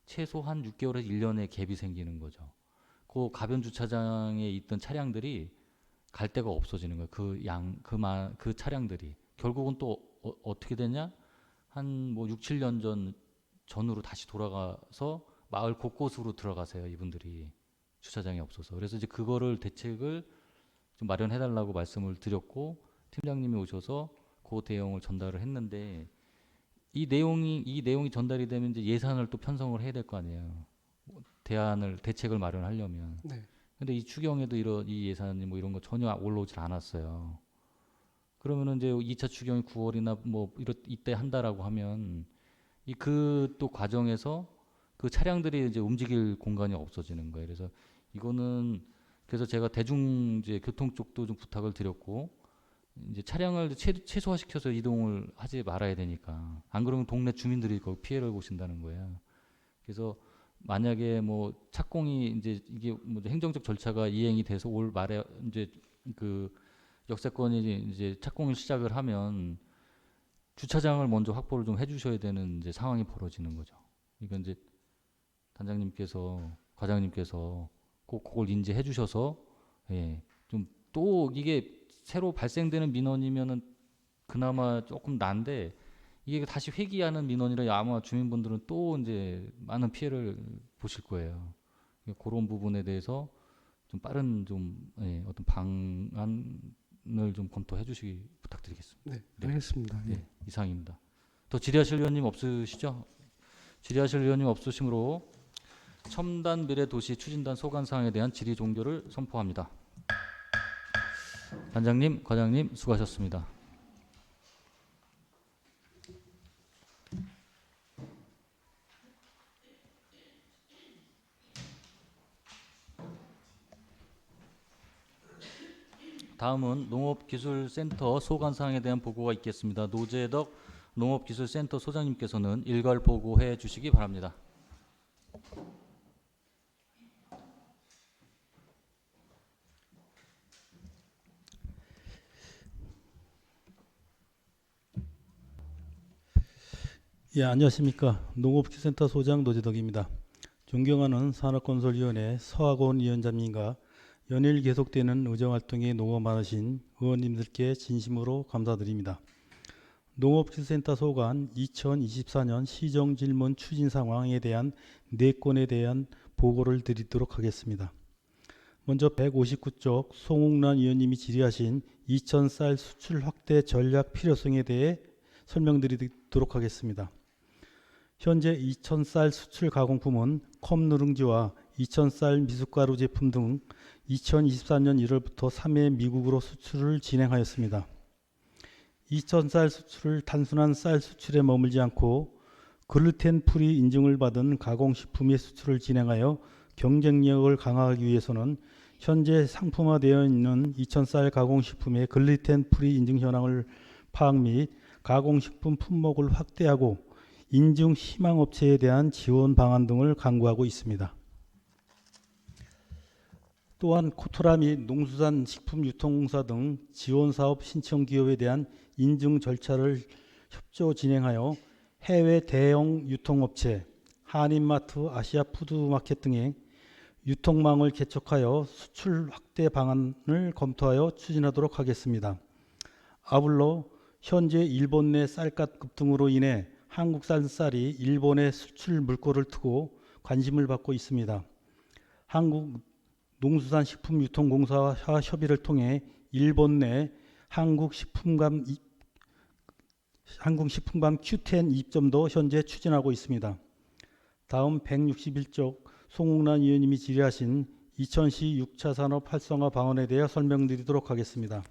최소한 6개월에서 1년의 갭이 생기는 거죠. 그 가변 주차장에 있던 차량들이 갈 데가 없어지는 거예요. 그 차량들이 결국은 또 어떻게 되냐? 한 뭐 6, 7년 전으로 다시 돌아가서 마을 곳곳으로 들어가세요. 이분들이 주차장이 없어서. 그래서 이제 그거를 대책을 좀 마련해 달라고 말씀을 드렸고 팀장님이 오셔서 그 내용을 전달을 했는데 이 내용이 전달이 되면 이제 예산을 또 편성을 해야 될 거 아니에요. 대책을 마련하려면. 네. 근데 이 추경에도 이 예산이 뭐 이런 거 전혀 올라오질 않았어요. 그러면은 이제 2차 추경이 9월이나 뭐 이때 한다라고 하면 그 또 과정에서 그 차량들이 이제 움직일 공간이 없어지는 거예요. 그래서 이거는 그래서 제가 대중 이제 교통 쪽도 좀 부탁을 드렸고 이제 차량을 최소화시켜서 이동을 하지 말아야 되니까 안 그러면 동네 주민들이 거기 피해를 보신다는 거예요. 그래서 만약에 뭐 착공이 이제 이게 뭐 행정적 절차가 이행이 돼서 올 말에 이제 그 역세권이 이제 착공을 시작을 하면 주차장을 먼저 확보를 좀 해주셔야 되는 이제 상황이 벌어지는 거죠. 그러니까 이제 단장님께서 과장님께서 꼭 그걸 인지해 주셔서 좀 또 이게 새로 발생되는 민원이면은 그나마 조금 난데 이게 다시 회귀하는 민원이라 아마 주민분들은 또 이제 많은 피해를 보실 거예요. 그런 부분에 대해서 좀 빠른 어떤 방안을 좀 검토해 주시기 부탁드리겠습니다. 네, 알겠습니다. 네, 이상입니다. 더 질의하실 의원님 없으시죠? 질의하실 의원님 없으시므로 첨단 미래 도시 추진단 소관 사항에 대한 질의 종료를 선포합니다. 단장님, 과장님 수고하셨습니다. 다음은 농업기술센터 소관 사항에 대한 보고가 있겠습니다. 노재덕 농업기술센터 소장님께서는 일괄 보고해 주시기 바랍니다. 예, 안녕하십니까. 농업기술센터 소장 노재덕입니다. 존경하는 산업건설위원회 서학원 위원장님과 연일 계속되는 의정활동에 노고 많으신 의원님들께 진심으로 감사드립니다. 농업기술센터 소관 2024년 시정질문 추진 상황에 대한 4건에 대한 보고를 드리도록 하겠습니다. 먼저 159쪽 송웅란 위원님이 질의하신 2000쌀 수출 확대 전략 필요성에 대해 설명드리도록 하겠습니다. 현재 2000쌀 수출 가공품은 컵 누룽지와 2000쌀 미숫가루 제품 등 2024년 1월부터 3회 미국으로 수출을 진행하였습니다. 2000쌀 수출을 단순한 쌀 수출에 머물지 않고 글루텐 프리 인증을 받은 가공식품의 수출을 진행하여 경쟁력을 강화하기 위해서는 현재 상품화되어 있는 2000쌀 가공식품의 글루텐 프리 인증 현황을 파악 및 가공식품 품목을 확대하고 인증 희망업체에 대한 지원 방안 등을 강구하고 있습니다. 또한 코토라 및 농수산식품유통공사 등 지원사업 신청 기업에 대한 인증 절차를 협조 진행하여 해외 대형 유통업체, 한인마트, 아시아푸드마켓 등의 유통망을 개척하여 수출 확대 방안을 검토하여 추진하도록 하겠습니다. 아울러 현재 일본 내 쌀값 급등으로 인해 한국산 쌀이 일본의 수출 물꼬를 트고 관심을 받고 있습니다. 한국 농수산식품유통공사와 협의를 통해 일본 내 한국 식품감 Q10 입점도 현재 추진하고 있습니다. 다음 161쪽 송웅란 의원님이 질의하신 이천시 6차 산업 활성화 방안에 대해 설명드리도록 하겠습니다.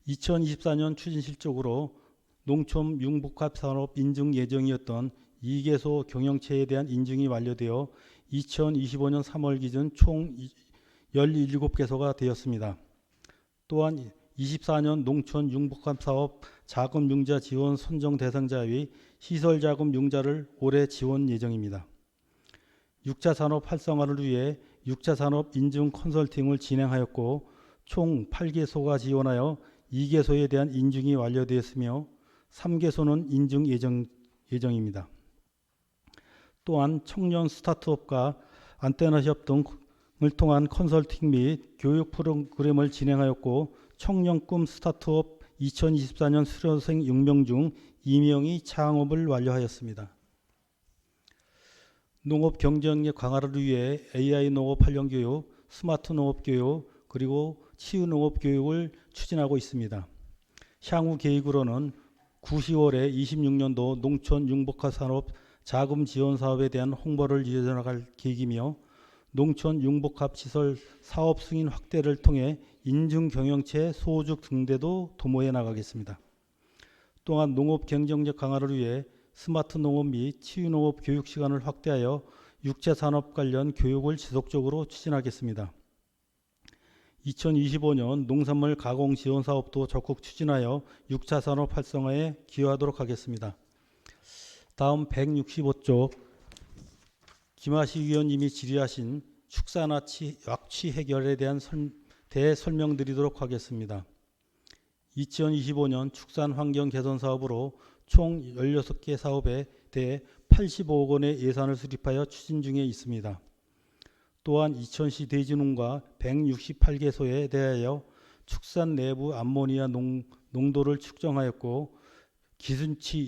2024년 추진실적으로 농촌 융복합 산업 인증 예정이었던 2개소 경영체에 대한 인증이 완료되어 2025년 3월 기준 총 17개소가 되었습니다. 또한 24년 농촌 융복합 사업 자금 융자 지원 선정 대상자의 시설 자금 융자를 올해 지원 예정입니다. 6차 산업 활성화를 위해 6차 산업 인증 컨설팅을 진행하였고 총 8개소가 지원하여 2개소에 대한 인증이 완료되었으며 3개소는 인증 예정입니다. 또한 청년 스타트업과 안테나협 등을 통한 컨설팅 및 교육 프로그램을 진행하였고 청년 꿈 스타트업 2024년 수료생 6명 중 2명이 창업을 완료하였습니다. 농업 경쟁력 강화를 위해 AI 농업 활용 교육, 스마트 농업 교육, 그리고 치유 농업 교육을 추진하고 있습니다. 향후 계획으로는 9~10월에 26년도 농촌 융복합 산업 자금 지원 사업에 대한 홍보를 이어나갈 계획이며 농촌 융복합 시설 사업 승인 확대를 통해 인증 경영체 소주г 등대도 도모해 나가겠습니다. 또한 농업 경쟁력 강화를 위해 스마트 농업 및 치유 농업 교육 시간을 확대하여 육체 산업 관련 교육을 지속적으로 추진하겠습니다. 2025년 농산물 가공 지원 사업도 적극 추진하여 6차 산업 활성화에 기여하도록 하겠습니다. 다음 165쪽 김하시 위원님이 질의하신 축산화치 약취 해결에 대한 설명드리도록 하겠습니다. 2025년 축산 환경 개선 사업으로 총 16개 사업에 대해 85억 원의 예산을 수립하여 추진 중에 있습니다. 또한 이천시 대지농가 168개소에 대하여 축산 내부 암모니아 농도를 측정하였고 기준치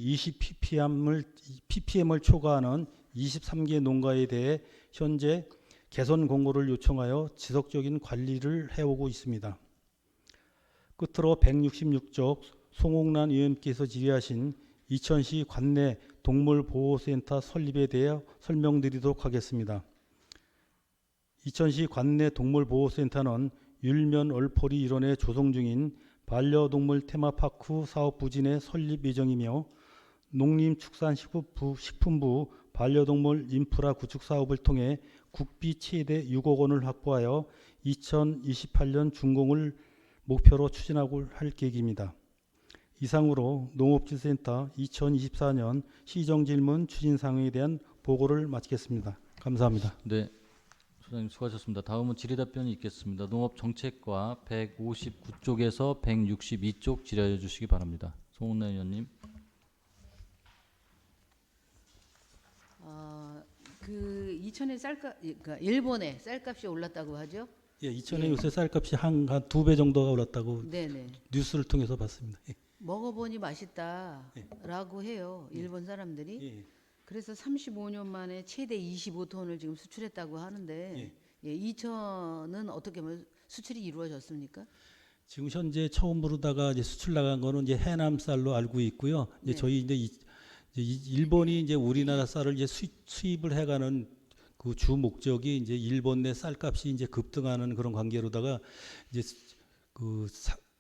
20ppm을 초과하는 23개 농가에 대해 현재 개선 공고를 요청하여 지속적인 관리를 해오고 있습니다. 끝으로 166쪽 송옥란 의원께서 질의하신 이천시 관내 동물보호센터 설립에 대해 설명드리도록 하겠습니다. 이천시 관내 동물보호센터는 율면 얼포리 일원에 조성 중인 반려동물 테마파크 사업 부진의 설립 예정이며 농림축산식품부 반려동물 인프라 구축 사업을 통해 국비 최대 6억 원을 확보하여 2028년 준공을 목표로 추진하고 할 계획입니다. 이상으로 농업질센터 2024년 시정질문 추진 사항에 대한 보고를 마치겠습니다. 감사합니다. 네, 소장님 수고하셨습니다. 다음은 질의답변이 있겠습니다. 농업정책과 159쪽에서 162쪽 질의해 주시기 바랍니다. 송은래 의원님. 그 이천에 쌀값, 그러니까 일본에 쌀값이 올랐다고 하죠? 예, 이천에 요새 쌀값이 한 2배 정도가 올랐다고 네네. 뉴스를 통해서 봤습니다. 예. 먹어보니 맛있다라고 해요. 일본 사람들이. 예. 그래서 35년 만에 최대 25톤을 지금 수출했다고 하는데 예, 이천은 어떻게 수출이 이루어졌습니까? 지금 현재 처음으로다가 이제 수출 나간 거는 이제 해남 쌀로 알고 있고요. 이제 네. 저희 이제 일본이 이제 우리나라 쌀을 이제 수입을 해가는 그 주 목적이 이제 일본 내 쌀값이 이제 급등하는 그런 관계로다가 이제 그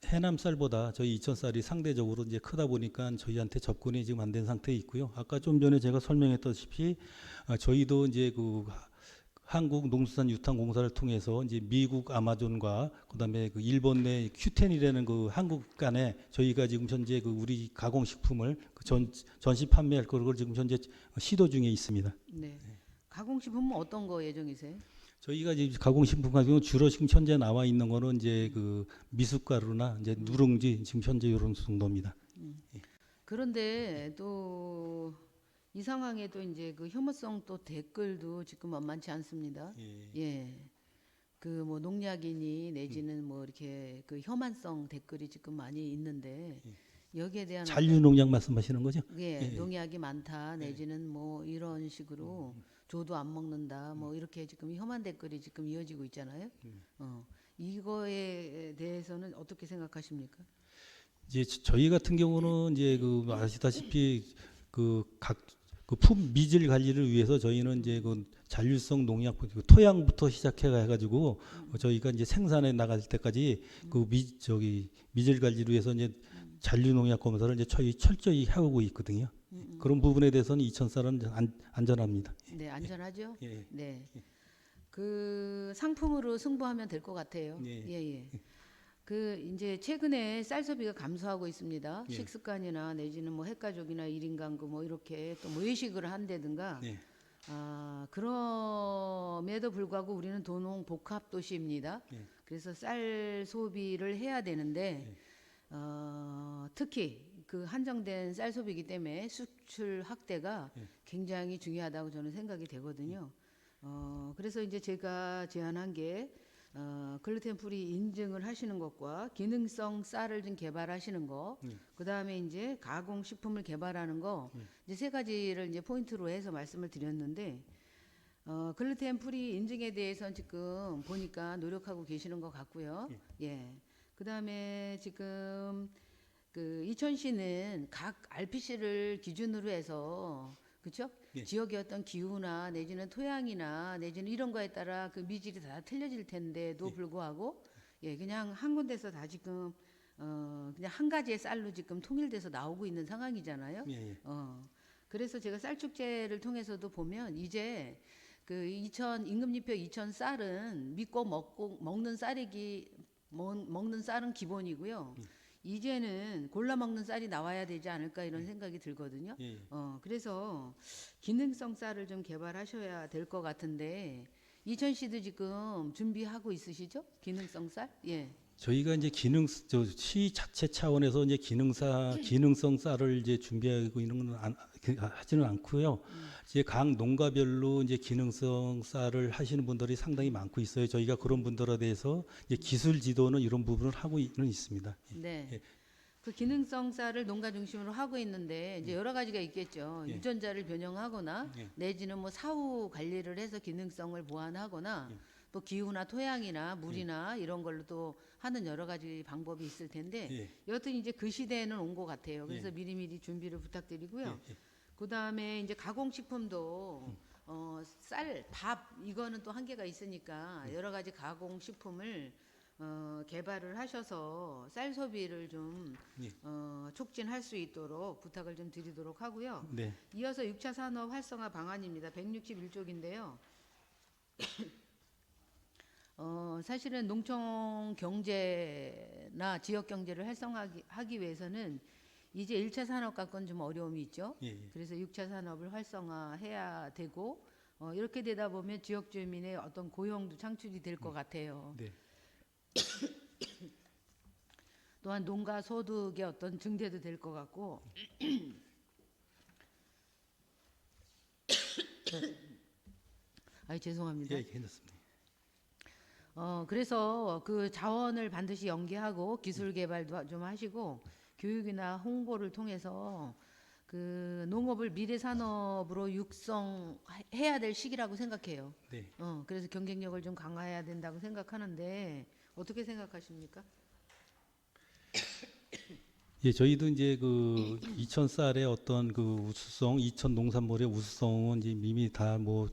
해남 쌀보다 저희 이천 쌀이 상대적으로 이제 크다 보니까 저희한테 접근이 지금 안 된 상태에 있고요. 아까 좀 전에 제가 설명했다시피 저희도 이제 그 한국 농수산유통공사를 통해서 이제 미국 아마존과 그다음에 그 일본 내 큐텐이라는 그 한국 간에 저희가 지금 현재 그 우리 가공식품을 그 전시 판매할 걸 지금 현재 시도 중에 있습니다. 네. 가공식품은 어떤 거 예정이세요? 저희가 이제 가공식품 같은 경우 주로 지금 현재 나와 있는 거는 이제 그 미숫가루나 이제 누룽지 지금 현재 이런 정도입니다. 그런데 또 이 상황에도 이제 그 혐오성 또 댓글도 지금 만만치 않습니다. 예. 그 뭐 농약이니 내지는 뭐 이렇게 그 혐한성 댓글이 지금 많이 있는데 여기에 대한 잔류 농약 말씀하시는 거죠? 예, 농약이 많다 내지는 뭐 이런 식으로 조도 안 먹는다 뭐 이렇게 지금 혐한 댓글이 지금 이어지고 있잖아요. 이거에 대해서는 어떻게 생각하십니까? 이제 저희 같은 경우는 이제 그 아시다시피 품 미질 관리를 위해서 저희는 이제 그 잔류성 농약 토양부터 시작해가지고 저희가 이제 생산에 나갈 때까지 그 미질 관리를 위해서 이제 잔류 농약 검사를 이제 철저히 해오고 있거든요. 그런 부분에 대해서는 이천 쌀은 안전합니다. 네, 안전하죠. 예. 네, 그 상품으로 승부하면 될 것 같아요. 예. 그 이제 최근에 쌀 소비가 감소하고 있습니다. 식습관이나 내지는 뭐 핵가족이나 1인 가구 뭐 이렇게 또 외식을 한다든가. 그럼에도 불구하고 우리는 도농 복합 도시입니다. 그래서 쌀 소비를 해야 되는데 특히 그 한정된 쌀 소비이기 때문에 수출 확대가 굉장히 중요하다고 저는 생각이 되거든요. 그래서 이제 제가 제안한 게 글루텐 프리 인증을 하시는 것과 기능성 쌀을 좀 개발하시는 거, 그 다음에 이제 가공 식품을 개발하는 거, 이제 세 가지를 이제 포인트로 해서 말씀을 드렸는데, 글루텐 프리 인증에 대해서는 지금 보니까 노력하고 계시는 것 같고요. 예. 그 다음에 지금 그 이천시는 각 RPC를 기준으로 해서 그렇죠? 지역의 어떤 기후나 내지는 토양이나 내지는 이런 거에 따라 그 미질이 다 틀려질 텐데도 불구하고 그냥 한 군데서 다 지금 그냥 한 가지의 쌀로 지금 통일돼서 나오고 있는 상황이잖아요. 그래서 제가 쌀축제를 통해서도 보면 이제 그 임금님표 이천 쌀은 믿고 먹는 쌀은 기본이고요. 이제는 골라 먹는 쌀이 나와야 되지 않을까 이런 생각이 들거든요. 그래서 기능성 쌀을 좀 개발하셔야 될 것 같은데 이천시도 지금 준비하고 있으시죠? 기능성 쌀? 예. 저희가 이제 시 자체 차원에서 이제 기능성 쌀을 이제 준비하고 있는 건 하지는 않고요. 이제 각 농가별로 이제 기능성 쌀을 하시는 분들이 상당히 많고 있어요. 저희가 그런 분들에 대해서 이제 기술 지도는 이런 부분을 하고는 있습니다. 네. 그 기능성 쌀을 농가 중심으로 하고 있는데 이제 여러 가지가 있겠죠. 유전자를 변형하거나 내지는 뭐 사후 관리를 해서 기능성을 보완하거나 또 기후나 토양이나 물이나 이런 걸로 또 하는 여러 가지 방법이 있을 텐데 여튼 이제 그 시대에는 온 것 같아요. 그래서 미리미리 준비를 부탁드리고요. 그 다음에 이제 가공식품도 쌀, 밥 이거는 또 한계가 있으니까 여러 가지 가공 식품을 개발을 하셔서 쌀 소비를 좀 예. 촉진할 수 있도록 부탁을 좀 드리도록 하고요. 네. 이어서 6차 산업 활성화 방안입니다. 161쪽인데요. 사실은 농촌 경제나 지역 경제를 활성화하기 위해서는 이제 1차 산업 갖고는 좀 어려움이 있죠. 예, 예. 그래서 6차 산업을 활성화해야 되고 이렇게 되다 보면 지역 주민의 어떤 고용도 창출이 될 것 같아요. 네. 또한 농가 소득의 어떤 증대도 될 것 같고 죄송합니다. 예, 괜찮습니다. 그래서 그 자원을 반드시 연계하고 기술 개발도 좀 하시고 교육이나 홍보를 통해서 그 농업을 미래 산업으로 육성해야 될 시기라고 생각해요. 네. 그래서 경쟁력을 좀 강화해야 된다고 생각하는데 어떻게 생각하십니까? 예, 저희도 이제 그 이천 쌀의 어떤 그 우수성, 이천 농산물의 우수성은 이제 이미 다 뭐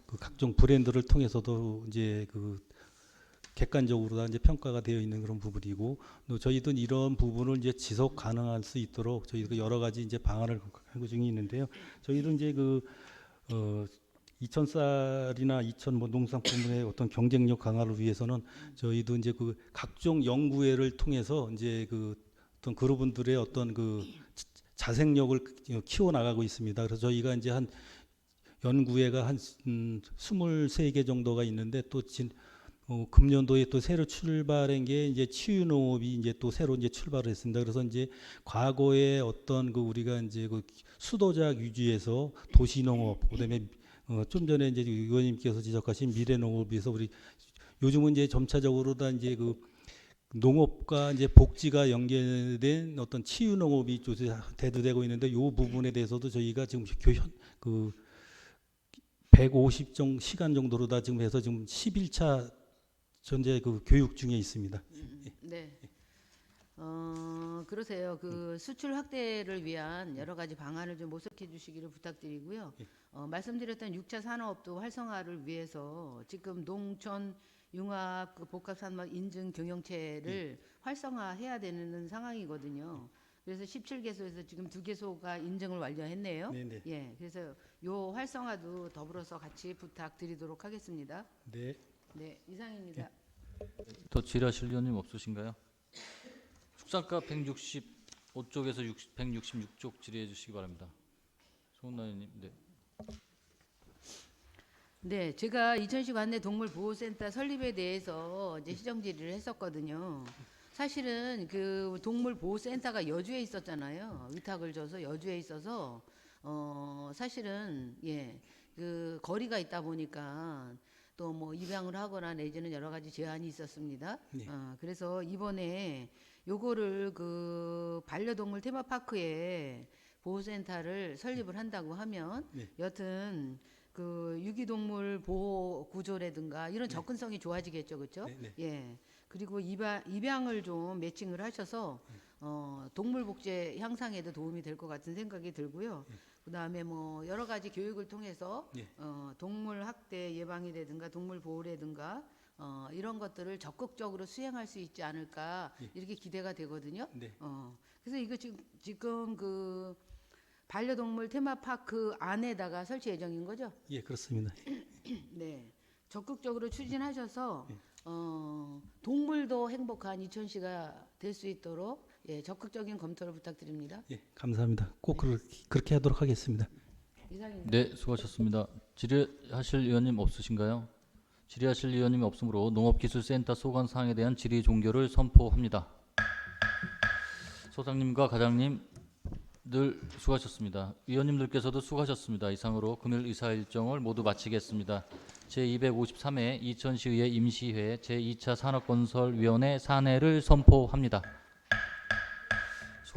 그 각종 브랜드를 통해서도 이제 그 객관적으로 다 이제 평가가 되어 있는 그런 부분이고, 또 저희도 이런 부분을 이제 지속 가능할 수 있도록 저희도 여러 가지 이제 방안을 하고 중에 있는데요. 저희도 이제 그 이천 쌀이나 이천 뭐 농산품의 어떤 경쟁력 강화를 위해서는 저희도 이제 그 각종 연구회를 통해서 이제 그 어떤 그분들의 어떤 그 자생력을 키워 나가고 있습니다. 그래서 저희가 이제 한 연구회가 한 23개 정도가 있는데 또 금년도에 또 새로 출발한 게 이제 치유농업이 이제 또 새로 이제 출발을 했습니다. 그래서 이제 과거에 어떤 그 우리가 이제 그 수도작 위주에서 도시농업, 그다음에 좀 전에 이제 의원님께서 지적하신 미래농업에서 우리 요즘은 이제 점차적으로 다 이제 그 농업과 이제 복지가 연계된 어떤 치유 농업이 대두되고 있는데 이 부분에 대해서도 저희가 지금 그 150정 시간 정도로 다 지금 해서 지금 11차 현재 그 교육 중에 있습니다. 네. 그러세요. 그 수출 확대를 위한 여러 가지 방안을 좀 모색해 주시기를 부탁드리고요. 말씀드렸던 6차 산업도 활성화를 위해서 지금 농촌 융합 그 복합산업 인증 경영체를 활성화해야 되는 상황이거든요. 그래서 17개소에서 지금 2개소가 인증을 완료했네요. 네네. 예, 그래서 요 활성화도 더불어서 같이 부탁드리도록 하겠습니다. 네. 네, 이상입니다. 더 질의하실 의원님 없으신가요? 축산가 165쪽에서 166쪽 질의해 주시기 바랍니다. 송은나 의원님. 네. 네, 제가 이천시 관내 동물보호센터 설립에 대해서 이제 시정 질의를 했었거든요. 사실은 그 동물보호센터가 여주에 있었잖아요. 위탁을 줘서 여주에 있어서 사실은 그 거리가 있다 보니까 또 뭐 입양을 하거나 내지는 여러 가지 제한이 있었습니다. 네. 그래서 이번에 요거를 그 반려동물 테마파크에 보호센터를 설립을 한다고 하면 네. 여튼 그 유기동물 보호 구조라든가 이런 접근성이 좋아지겠죠, 그렇죠? 네. 예. 그리고 입양을 좀 매칭을 하셔서 동물 복제 향상에도 도움이 될 것 같은 생각이 들고요. 그다음에 뭐 여러 가지 교육을 통해서 동물 학대 예방이라든가 동물 보호라든가 이런 것들을 적극적으로 수행할 수 있지 않을까 이렇게 기대가 되거든요. 네. 그래서 이거 지금 그 반려동물 테마파크 안에다가 설치 예정인 거죠? 예, 그렇습니다. 네, 적극적으로 추진하셔서 동물도 행복한 이천시가 될 수 있도록 적극적인 검토를 부탁드립니다. 예, 감사합니다. 꼭 그렇게 하도록 하겠습니다. 이상입니다. 네, 수고하셨습니다. 질의하실 의원님 없으신가요? 질의하실 의원님이 없으므로 농업기술센터 소관 사항에 대한 질의 종결을 선포합니다. 소장님과 과장님 늘 수고하셨습니다. 위원님들께서도 수고하셨습니다. 이상으로 금일 의사 일정을 모두 마치겠습니다. 제253회 이천시의회 임시회 제2차 산업건설위원회 산회를 선포합니다.